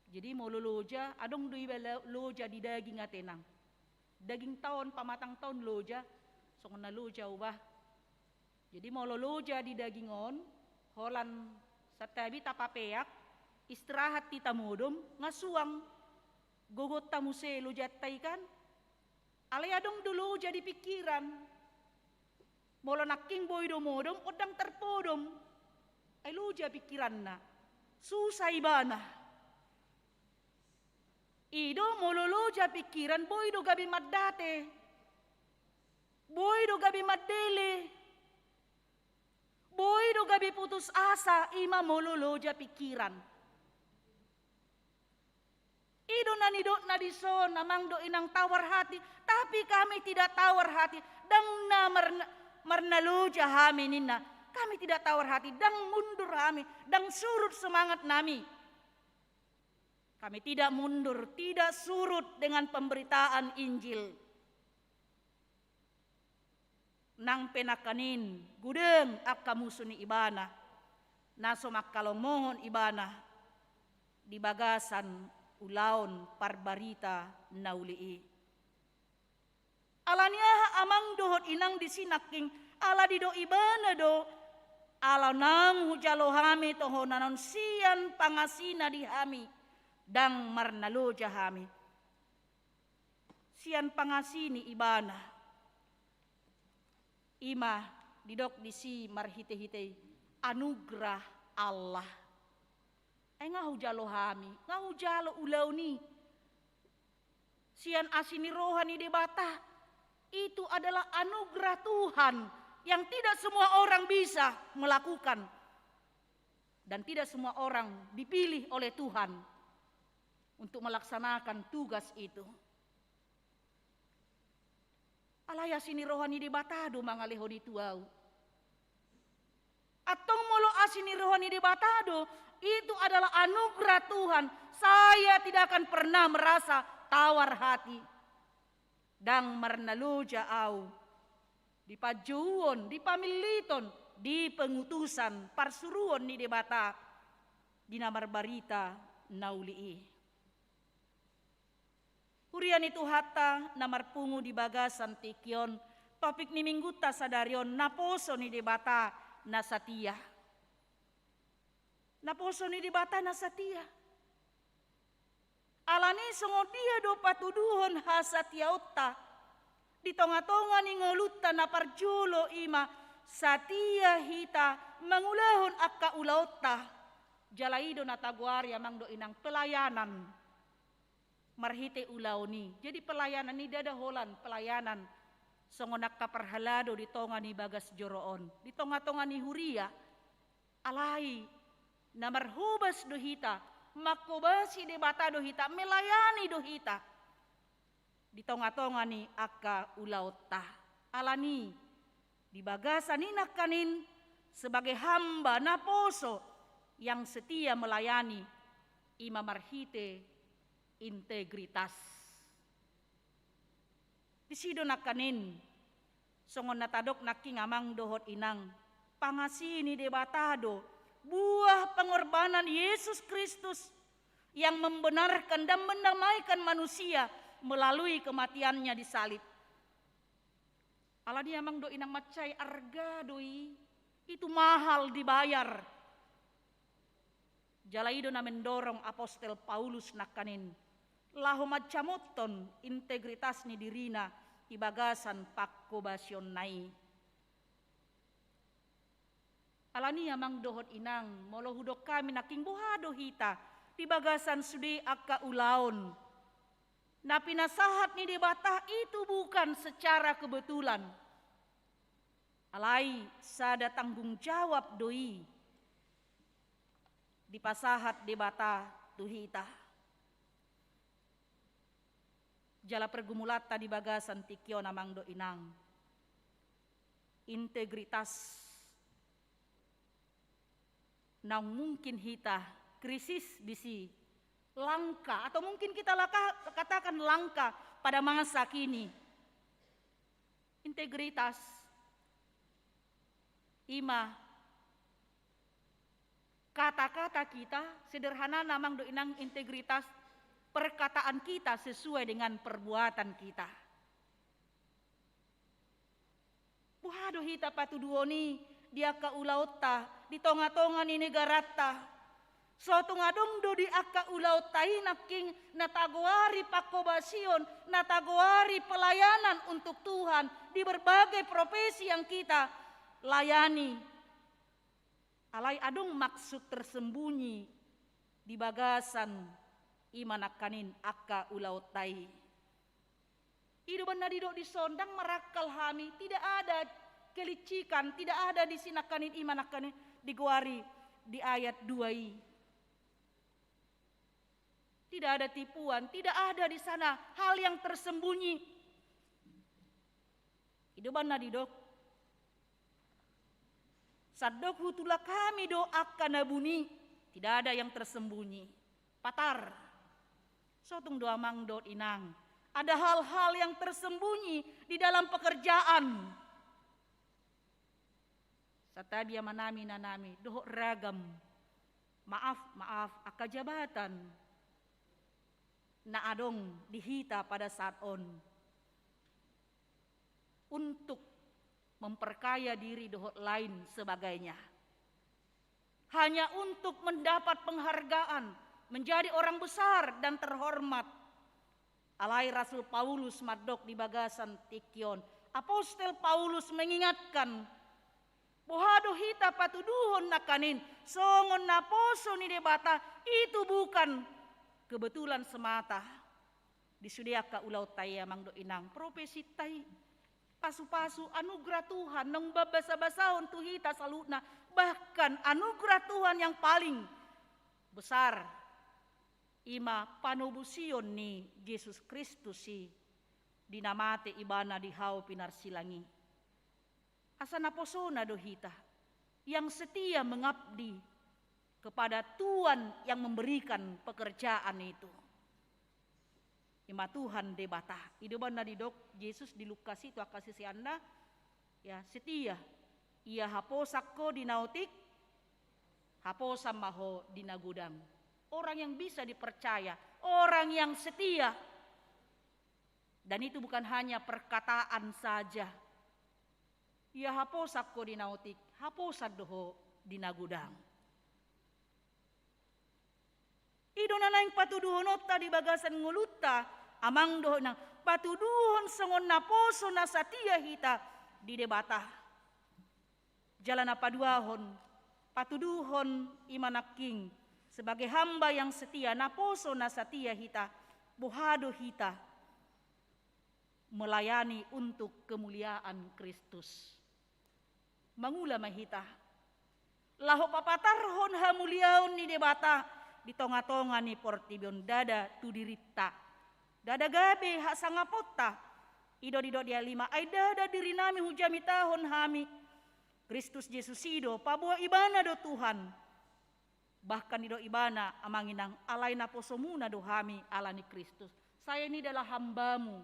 Jadi mau loja adong dui loja di daging atenang. Daging tahun pamatang tahun loja songon na loja ubah. Jadi mau loja di dagingon holan satabi tapapeak istirahat ti tamudom ngasuang gogot tamuse loja taikan alay adong dulu jadi pikiran molo naking boydo modom odang terpodom ay loja pikiran na susah ibana. Ido mololoja pikiran boy do gabi maddate. Boy do gabi maddele. Boy do gabi putus asa ima mololoja pikiran. Ido nanidot na dison namang do inang tawar hati, tapi kami tidak tawar hati. Dang na marnaloja hami ninna. Kami tidak tawar hati, dang mundur hami, dang surut semangat nami. Kami tidak mundur, tidak surut dengan pemberitaan Injil. Nang penakanin, gudeng akka musuni ibana. Naso makkalong mohon ibana. Di bagasan ulaon parbarita naulii. Alaniaha amang dohot inang disinaking ala dido ibana do. Ala nang hujalo hami tohonanon sian pangasina di hami. Dang marnalo jahami. Sian pangasini ibana. Ima didok disi marhite-hite anugerah Allah. Ay nga hujalo hami, nga hujalo ulaw ni. Sian asini rohani debata. Itu adalah anugerah Tuhan yang tidak semua orang bisa melakukan. Dan tidak semua orang dipilih oleh Tuhan untuk melaksanakan tugas itu. Alaya sini rohani di batado mangaleho di tuau. Atong molo asini rohani di batado itu adalah anugerah Tuhan. Saya tidak akan pernah merasa tawar hati. Dang marnaluja au. Di pajuon, di pamiliton, di pengutusan, parsuruon ni debata. Di namar barita naulii. Hurian itu hata namar pungu di bagasan tikion. Topik ni mingguta sadarion naposo ni debata nasatia. Naposo ni debata nasatia. Alani songodia do patuduhon hasatia otta. Di tonga-tonga ni ngoluta na parjulo ima satia hita mangulahon akka ulaotta. Jalaido na taguari amang do inang pelayanan. Marhite ulaoni. Jadi pelayanan ni dada holan pelayanan. Songonak kaparhalado di tonga ni bagas joroon. Di tonga-tonga ni huria. Alai. Na marhubas dohita. Makubasi de bata dohita. Melayani dohita. Di tonga-tonga ni akka ulaota. Alani. Di bagasan ni nakanin. Sebagai hamba na poso. Yang setia melayani. Ima marhite integritas. Disido nakanin songon natadok naking amang dohot inang pangasini debatado buah pengorbanan Yesus Kristus yang membenarkan dan mendamaikan manusia melalui kematiannya di salib. Ala dia mang do inang macai arga doi. Itu mahal dibayar. Jalaido na mendorong Apostel Paulus nakanin. Lahu macamoton integritas ni dirina ibagasan pakkobasion nai. Alania mang dohot inang molohudok kami naking buhado hita tibagasan sudi akka ulaon. Na pinasahat ni debata itu bukan secara kebetulan. Alai sada tanggung jawab doi. Di pasahat debata tuhita. Jala pergumulata di bagasan tikyo namang do inang. Integritas nang mungkin hita krisis bisi langka atau mungkin kita katakan langka pada masa kini. Integritas ima kata-kata kita sederhana namang do inang integritas perkataan kita sesuai dengan perbuatan kita. Puhado hita patuduoni dia ka ulauta di tonga-tonga ni negarata. So tungadong do di akka ulautai naking natagwari pakobasion, natagwari pelayanan untuk Tuhan di berbagai profesi yang kita layani. Alai adong maksud tersembunyi di bagasan imanakanin akka ulautai. Ido benar dido disondang merakal hami, tidak ada kelicikan, tidak ada di sinakanin imanakanin digwari di ayat 2. Tidak ada tipuan, tidak ada di sana hal yang tersembunyi. Ido benar dido sadok hutula kami do akan nabuni, tidak ada yang tersembunyi. Patar. Sotung doa mang do inang. Ada hal-hal yang tersembunyi di dalam pekerjaan. Satadia manami nanami doh ragam. Maaf aka jabatan. Na adong dihita pada saat on. Untuk memperkaya diri doh lain sebagainya. Hanya untuk mendapat penghargaan, menjadi orang besar dan terhormat. Alai Rasul Paulus madok di bagasan tikyon. Apostel Paulus mengingatkan, bohado hita patuduhon nakanin, songon naposo ni debata, itu bukan kebetulan semata. Disudiaka ulau taya mangdo inang profesi tai. Pasu-pasu anugerah Tuhan nang babasa-basaon tuhita salutna, bahkan anugerah Tuhan yang paling besar ima panubusion ni Yesus Kristus si dinamate ibana di hau pinarsilangi. Asa naposona dohita yang setia mengabdi kepada Tuhan yang memberikan pekerjaan itu. Ima Tuhan debata. Idoban na didok Yesus di Lukas itu akasih si anda ya setia. Ia haposak ko di nautik, haposam maho di nagudang. Orang yang bisa dipercaya, orang yang setia. Dan itu bukan hanya perkataan saja. Ia haposak ko di nautik, haposad doho di nagudang. Ido na naing patuduhon ta di bagasan nguluta, amang doho nang patuduhon songon naposo na satia hita di debata. Jalan apa duahon, patuduhon imanaking sebagai hamba yang setia naposo na satia hita, bohado hita melayani untuk kemuliaan Kristus. Mangula mahita. Laho papatarhon hamuliaon ni debata di tonga-tonga ni portibion dada tudirita. Dada gabe hak sangapota. Ido dia 5 ay dada diri nami hujami tahon hami. Kristus Yesus ido pabuah ibana do Tuhan. Bahkan ido ibana amanginang alay na posomuna do hami alani Kristus. Saya ini adalah hambamu.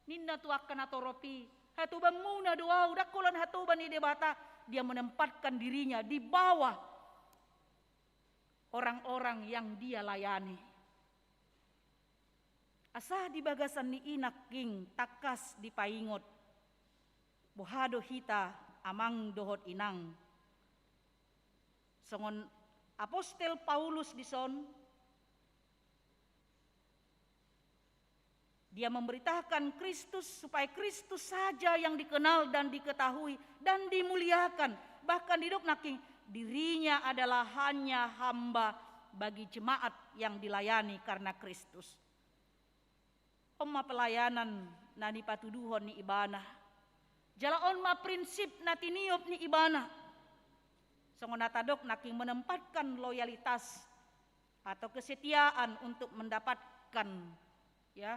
Ninna tuakan atoropi. Hatuban muna doa dakolan hatuban ni debata. Dia menempatkan dirinya di bawah orang-orang yang dia layani. Asah di bagasan ni inak king takas di paingot. bohado hita amang dohot inang. Songon Apostel Paulus dison, dia memberitakan Kristus supaya Kristus saja yang dikenal dan diketahui dan dimuliakan. Bahkan didok naking dirinya adalah hanya hamba bagi jemaat yang dilayani karena Kristus. Oma pelayanan na ni patuduhon ni ibana. Jalaon ma prinsip na tiniop ni ibana. Songon natadok naking menempatkan loyalitas atau kesetiaan untuk mendapatkan ya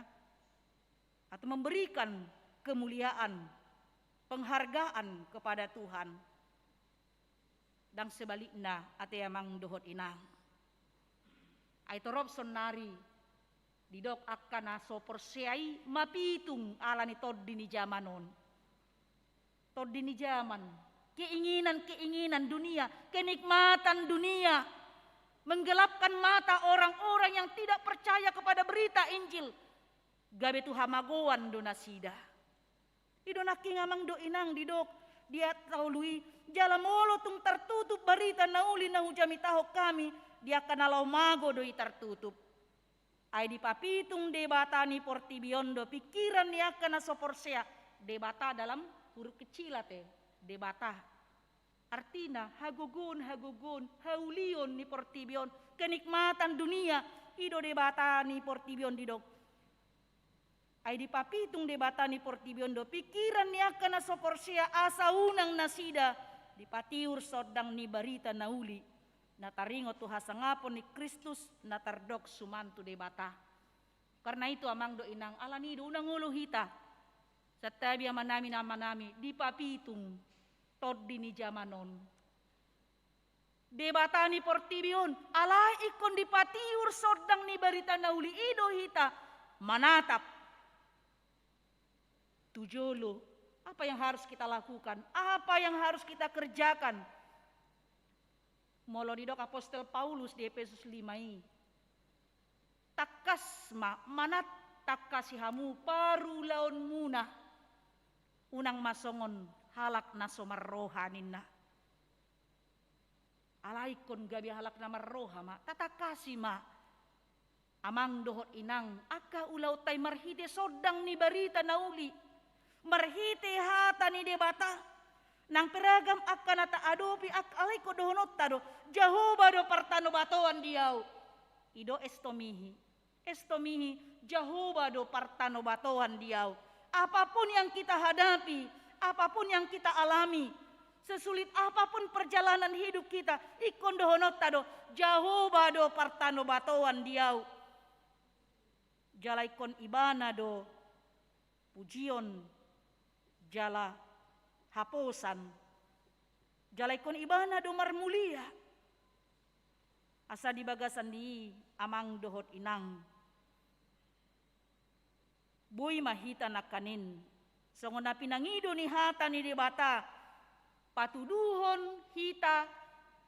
atau memberikan kemuliaan, penghargaan kepada Tuhan. Dan sebaliknya ate amang dohot inang. Aito Robson nari didok akan aso persiai mapitung ala ni tod dini zamanon. Tod dini zaman, keinginan dunia, kenikmatan dunia, menggelapkan mata orang-orang yang tidak percaya kepada berita Injil. Gabe tu hamagoan do nasida. Ido naking amang do inang didok dia taului jala molo tung tertutup berita nauli na hujami taho kami dia kanalau mago doi tertutup. Ai di papitung debata ni portibiondo pikiran dia kana soporsea debata dalam huruf kecil ate debata artina hagugun haulion ni portibion kenikmatan dunia ido debata ni portibion didok. Ai di papitung debata ni portibion do pikiran ni akan soporsia asa unang nasida di patiur sodang ni barita nauli nataringo tu hasangapon ni Kristus natardok sumantu debata. Karena itu amang do inang alani do unang ulo hita satabi amanami namanami di papitung tod dini zamanon. Debata ni portibion alai ikon di patiur sodang ni barita nauli ido hita manatap tujolo, apa yang harus kita lakukan? Apa yang harus kita kerjakan? Molo didok Apostel Paulus di Efesus 5 takas manat takasihamu paru laon muna unang masongon halak nasomar rohaninna. Alaikon gabi halak namar roha ma tatakasi ma amang dohot inang aka ulau tay marhide sodang ni barita nauli. Marhite hata ni debata nang peragam akan ata adopi ak alay ko dohonot tado Jehovah do partano batoan diaw ido estomihi Jehovah do partano batoan diaw. Apapun yang kita hadapi, apapun yang kita alami, sesulit apapun perjalanan hidup kita ikon dohonot tado Jehovah do partano batoan diaw. Jalaikon ibana do pujion jala haposan jalaikon ibana do marmulia asa di bagasan di amang dohot inang boy mahita nakanin songon na pinangido ni hata ni debata patuduhon hita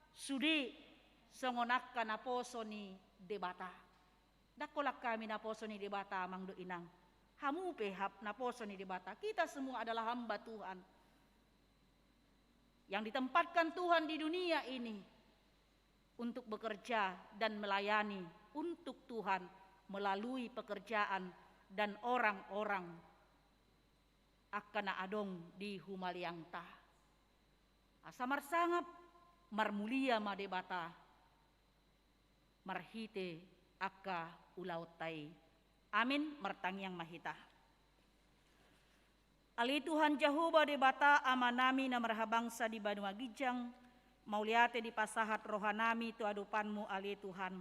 sudi songon akka na poso ni debata dakolak kami na poso ni debata amang do inang hamu pehap na poso ni debata. Kita semua adalah hamba Tuhan yang ditempatkan Tuhan di dunia ini untuk bekerja dan melayani untuk Tuhan melalui pekerjaan dan orang-orang akan adong di humaliangta. Asa marsangap marmulia madebata marhite akka ulautai. Amin martangyang mahita. Ali Tuhan Jehovah debata amanami na marhabangsa di Banua Gijang, mauliate di pasahat rohanami tu adupanmu ali Tuhan.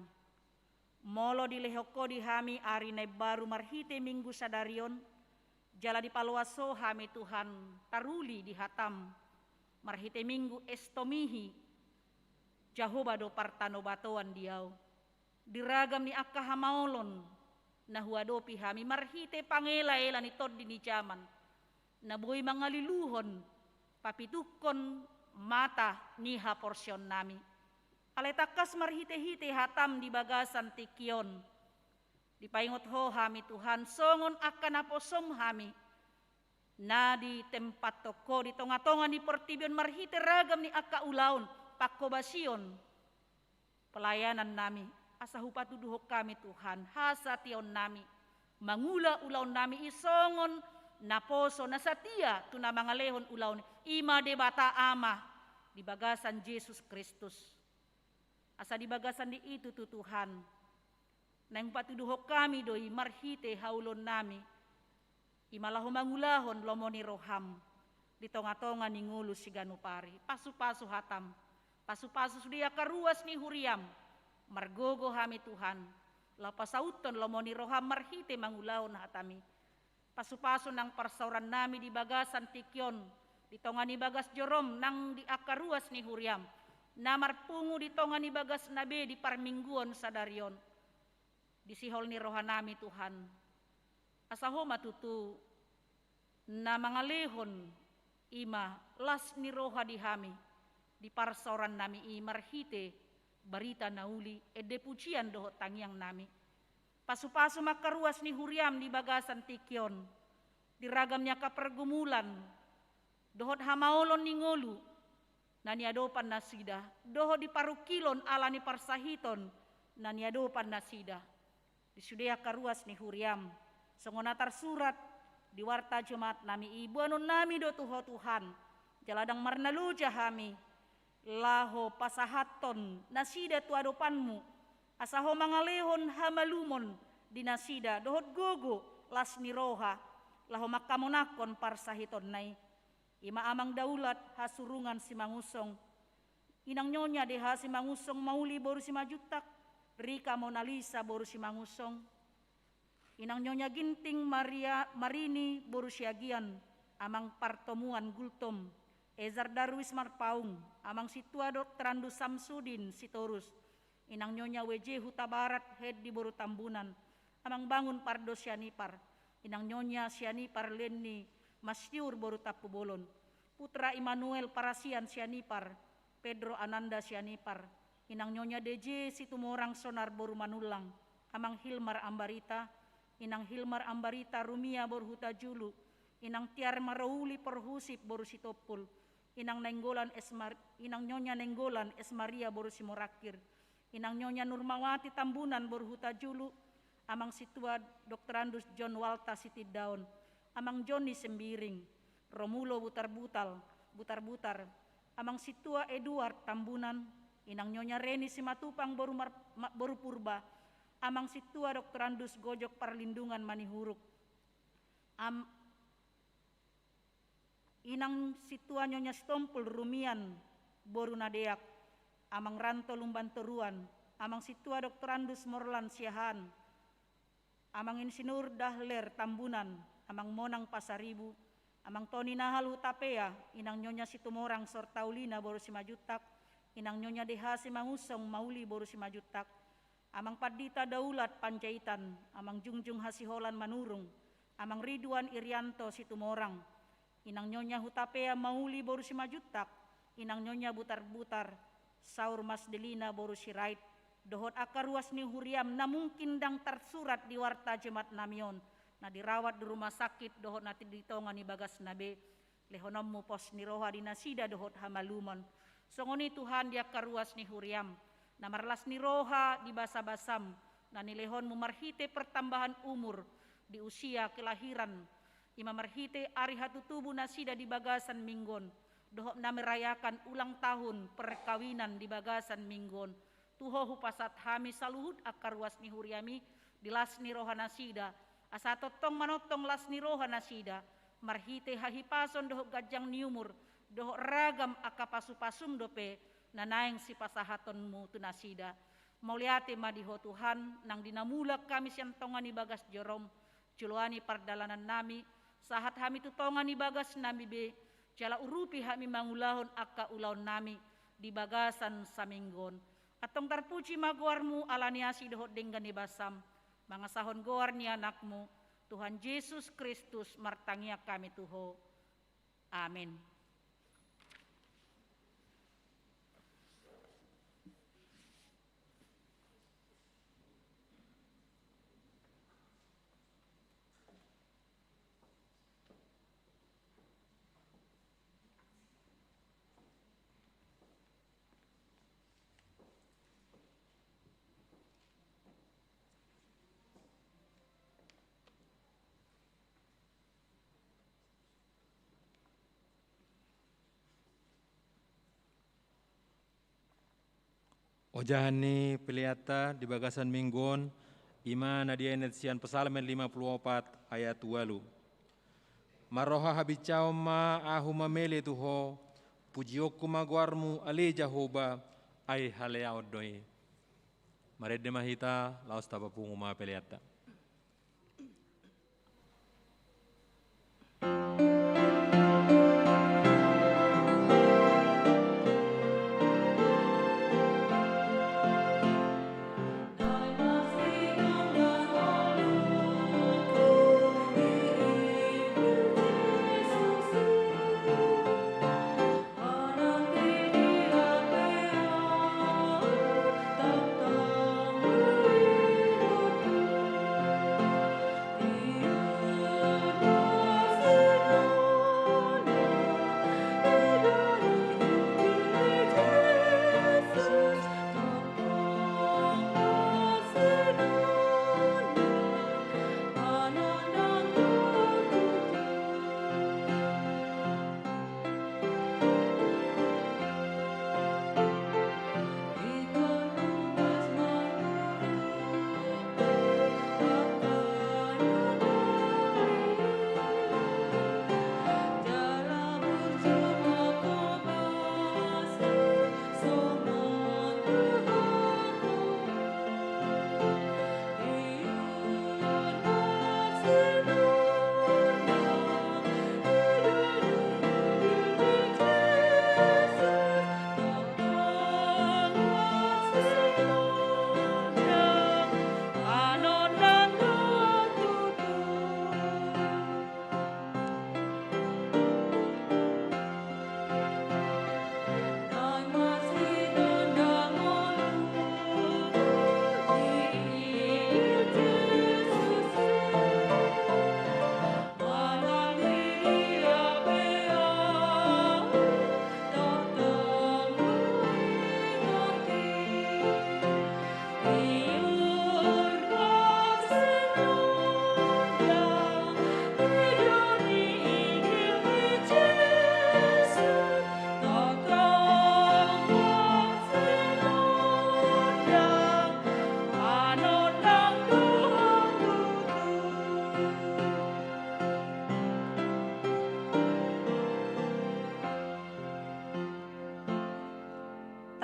Molo di lehoko di hami ari na baru marhite minggu sadarion, jala di paluaso hami Tuhan taruli di hatam, marhite minggu estomihi, Jehovah do partano batoan diaw. Diragam ni akka hamaolon, na huadopi hami marhite pangela-ela ni tod dini zaman na buhay mangaliluhon papitukon mata ni ha porsyon nami aletakas marhite-hite hatam di bagasan tikyon dipaingot ho hami Tuhan songon akan aposom hami na di tempat toko di tonga-tonga ni Portibion marhite ragam ni akka ulaon pakkobasion pelayanan nami asa hupatuduhok kami Tuhan hasa tion nami mangula ulaon nami isongon na poso na satia tuna mga lehon ulaon ima de bata ama di bagasan Jesus Kristus asa di bagasan di itu tu Tuhan nang patuduhok kami doi marhite haulon nami imalaho mangulahon lomoni roham di tonga-tonga ni ngulu si ganupari pasu-pasu hatam pasu-pasu sudia karuas ni huriam margogo hami Tuhan lapasauton lomoni roham marhite mangulahon hatami pasu-pasu nang parsauran nami di bagasan tikyon di tonga ni bagas jorom nang di akaruas ni huriam namar pungu di tonga ni bagas nabe di parmingguon sadarion di sihol ni rohanami Tuhan asaho matutu na mga lehon ima las ni roha di hami di parsoran nami i marhite barita nauli ede pujian doho tangyang nami pasu-pasu makaruas ni huriam di bagasan tikyon di ragamnya kapergumulan dohot hamaolon ni ngolu naniadopan nasida doho di parukilon ala ni parsahiton naniadopan nasida di sudea karuas ni huriam songonatar surat di warta Jumat nami ibu anon nami do tuho Tuhan jaladang marnaluja hami laho pasahaton nasida tu adopanmu asaho mangalehon hamalumon di nasida dohot gogo las niroha laho makamonakon parsahiton nai ima amang daulat hasurungan si mangusong inang nyonya deha si mangusong mauli boru si majutak Rika Mona Lisa boru si mangusong inang nyonya ginting Marini boru siagian amang partomuan gultom Ezar Darwis Marpaung amang situa Dr. Andu Samsudin Sitorus inang nyonya WJ Huta Barat head di boru Tambunan amang bangun Pardo Sianipar inang nyonya Sianipar Lenni Masyur boru Tapubolon putra Immanuel Parasian Sianipar Pedro Ananda Sianipar inang nyonya DJ Situmorang Sonar boru Manulang amang Hilmar Ambarita inang Hilmar Ambarita Rumia boru Huta Julu inang Tiar Marauli Perhusip boru Sitopul inang nyonya Nenggolan Esmaria boru Simorakir inang nyonya Nurmawati Tambunan boru Huta Julu amang situa Dr. Andus John Walta Sitidaun amang Joni Sembiring Romulo Butar-butar amang situa Eduard Tambunan inang nyonya Reni Simatupang boru Purba amang situa Dr. Andus Gojok Parlindungan Manihuruk inang situa nyonya Stompul Rumian boru Nadeak amang Ranto Lumbantoruan amang situa Dr. Andus Morlan Siahan amang Insinur Dahler Tambunan amang Monang Pasaribu amang Tony Nahal Hutapea inang nyonya Situmorang Sortaulina boru Simajutak inang nyonya Deha Simangusong Mauli boru Simajutak amang Padita Daulat Pancaitan amang Jungjung Hasiholan Manurung amang Ridwan Irianto Situmorang inang nyonya Hutapea Mauli boru Simajutak inang nyonya Butar-butar Saur Mas Delina boru Sirait dohot akaruas ni huriam na mungkin dang tersurat di warta Jumat namion na dirawat di rumah sakit dohot nati ditonga ni bagas nabe lehonom mu pos ni roha di nasida dohot hamalumon songoni Tuhan dia karuas ni huriam na marlas ni roha di basa-basam na nilehon mu marhite pertambahan umur di usia kelahiran ima marhite ari hatutubu nasida di bagasan minggon dohot na merayakan ulang tahun perkawinan di bagasan minggon tuho hupasat hami saluhut akaruas ni huriami di las ni roha nasida asa totong manotong las ni roha nasida marhite hahipason dohot gajang niumur dohot ragam akapasu-pasum dope nanaeng si pasahatonmu tu nasida mauliate madiho Tuhan nang dinamulak kami siang tongani bagas jorom juluani pardalanan nami sahat hami tu tongani bagas nami be jala urupi hami mangulahon akka ulaon nami di bagasan saminggon atong tarpuji maguarmu alaniasi dohot denggani basam mangasahon goar ni anakmu Tuhan Yesus Kristus martangia kami tuho amin. Ojahani peliata di bagasan minggon, ima nadia sian pesalmen 54 ayat 8. Maroha habicau ma ahu mamele tuho, pujioku maguarmu ale Jahoba, ay halea odoi. Marede mahita, laos tapapungu ma peliata.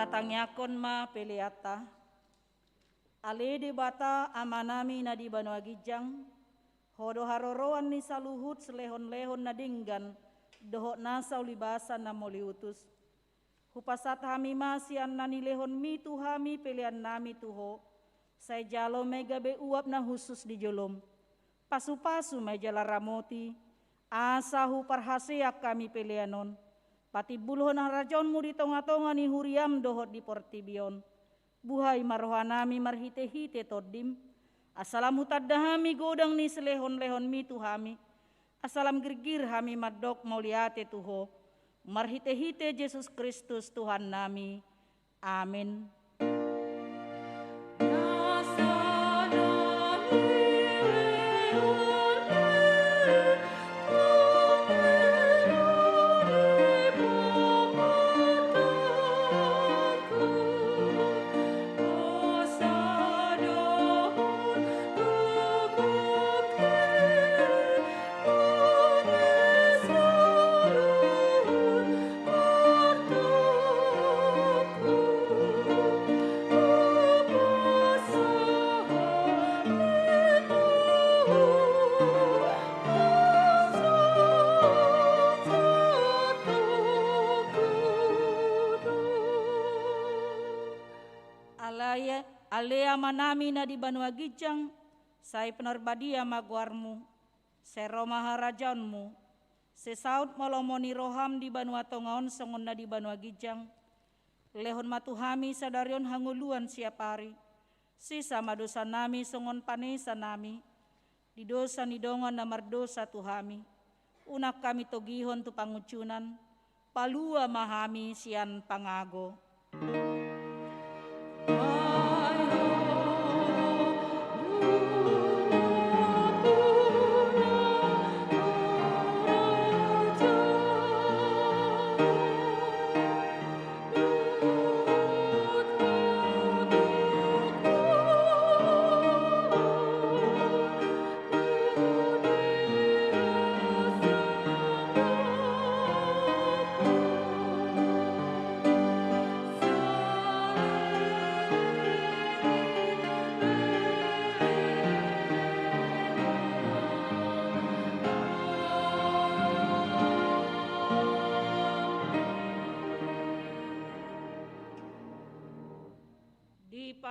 Tatangnyakon ma peliata. Ale di bata amanami na di Banua Gijang, hodo haroroan ni saluhut selehon-lehon na dinggan, dohok nasau libasan na moliutus. Hupasat hami masian na nilehon mi tuhami pelian nami tuho, say jalo mega be uap na husus di jolom. Pasu-pasu may jala ramoti, asa huparhaseak kami pelianon. Pati buluhon ang rajonmu di tonga-tonga ni huriam dohot di portibion. Buhay marohanami marhite-hite todim. Asalam hutadahami godang ni selehon-lehon mi tuhami. Asalam girgir hami madok mauliate tuho. Marhite-hite Yesus Kristus Tuhan nami. Amin. Alea manami na di Banua Gijang, say penorbadia maguarmu, say romaharajanmu, say saud molomoni roham di Banua Tongaon songon na di Banua Gijang, lehon matuhami sadarion hanguluan siap hari, sisa madosa nami songon panesa nami, di dosa ni dongan na mardosa tuhami, unak kami togihon tu pangucunan, palua mahami sian pangago.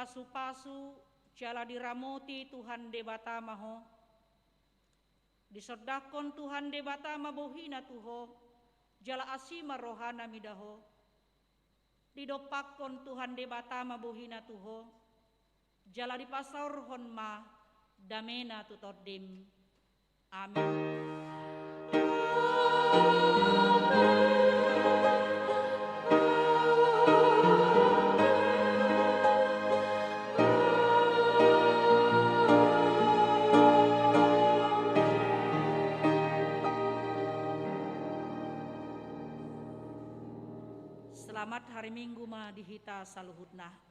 pasu-pasu jala diramoti Tuhan debata maho. Disodakon Tuhan debata mabohina tuho, jala asima rohana midaho. Didopakon Tuhan debata mabohina tuho, jala dipasaur honma damena tutordim. Amin. Selamat hari Minggu ma dihita saluhutna.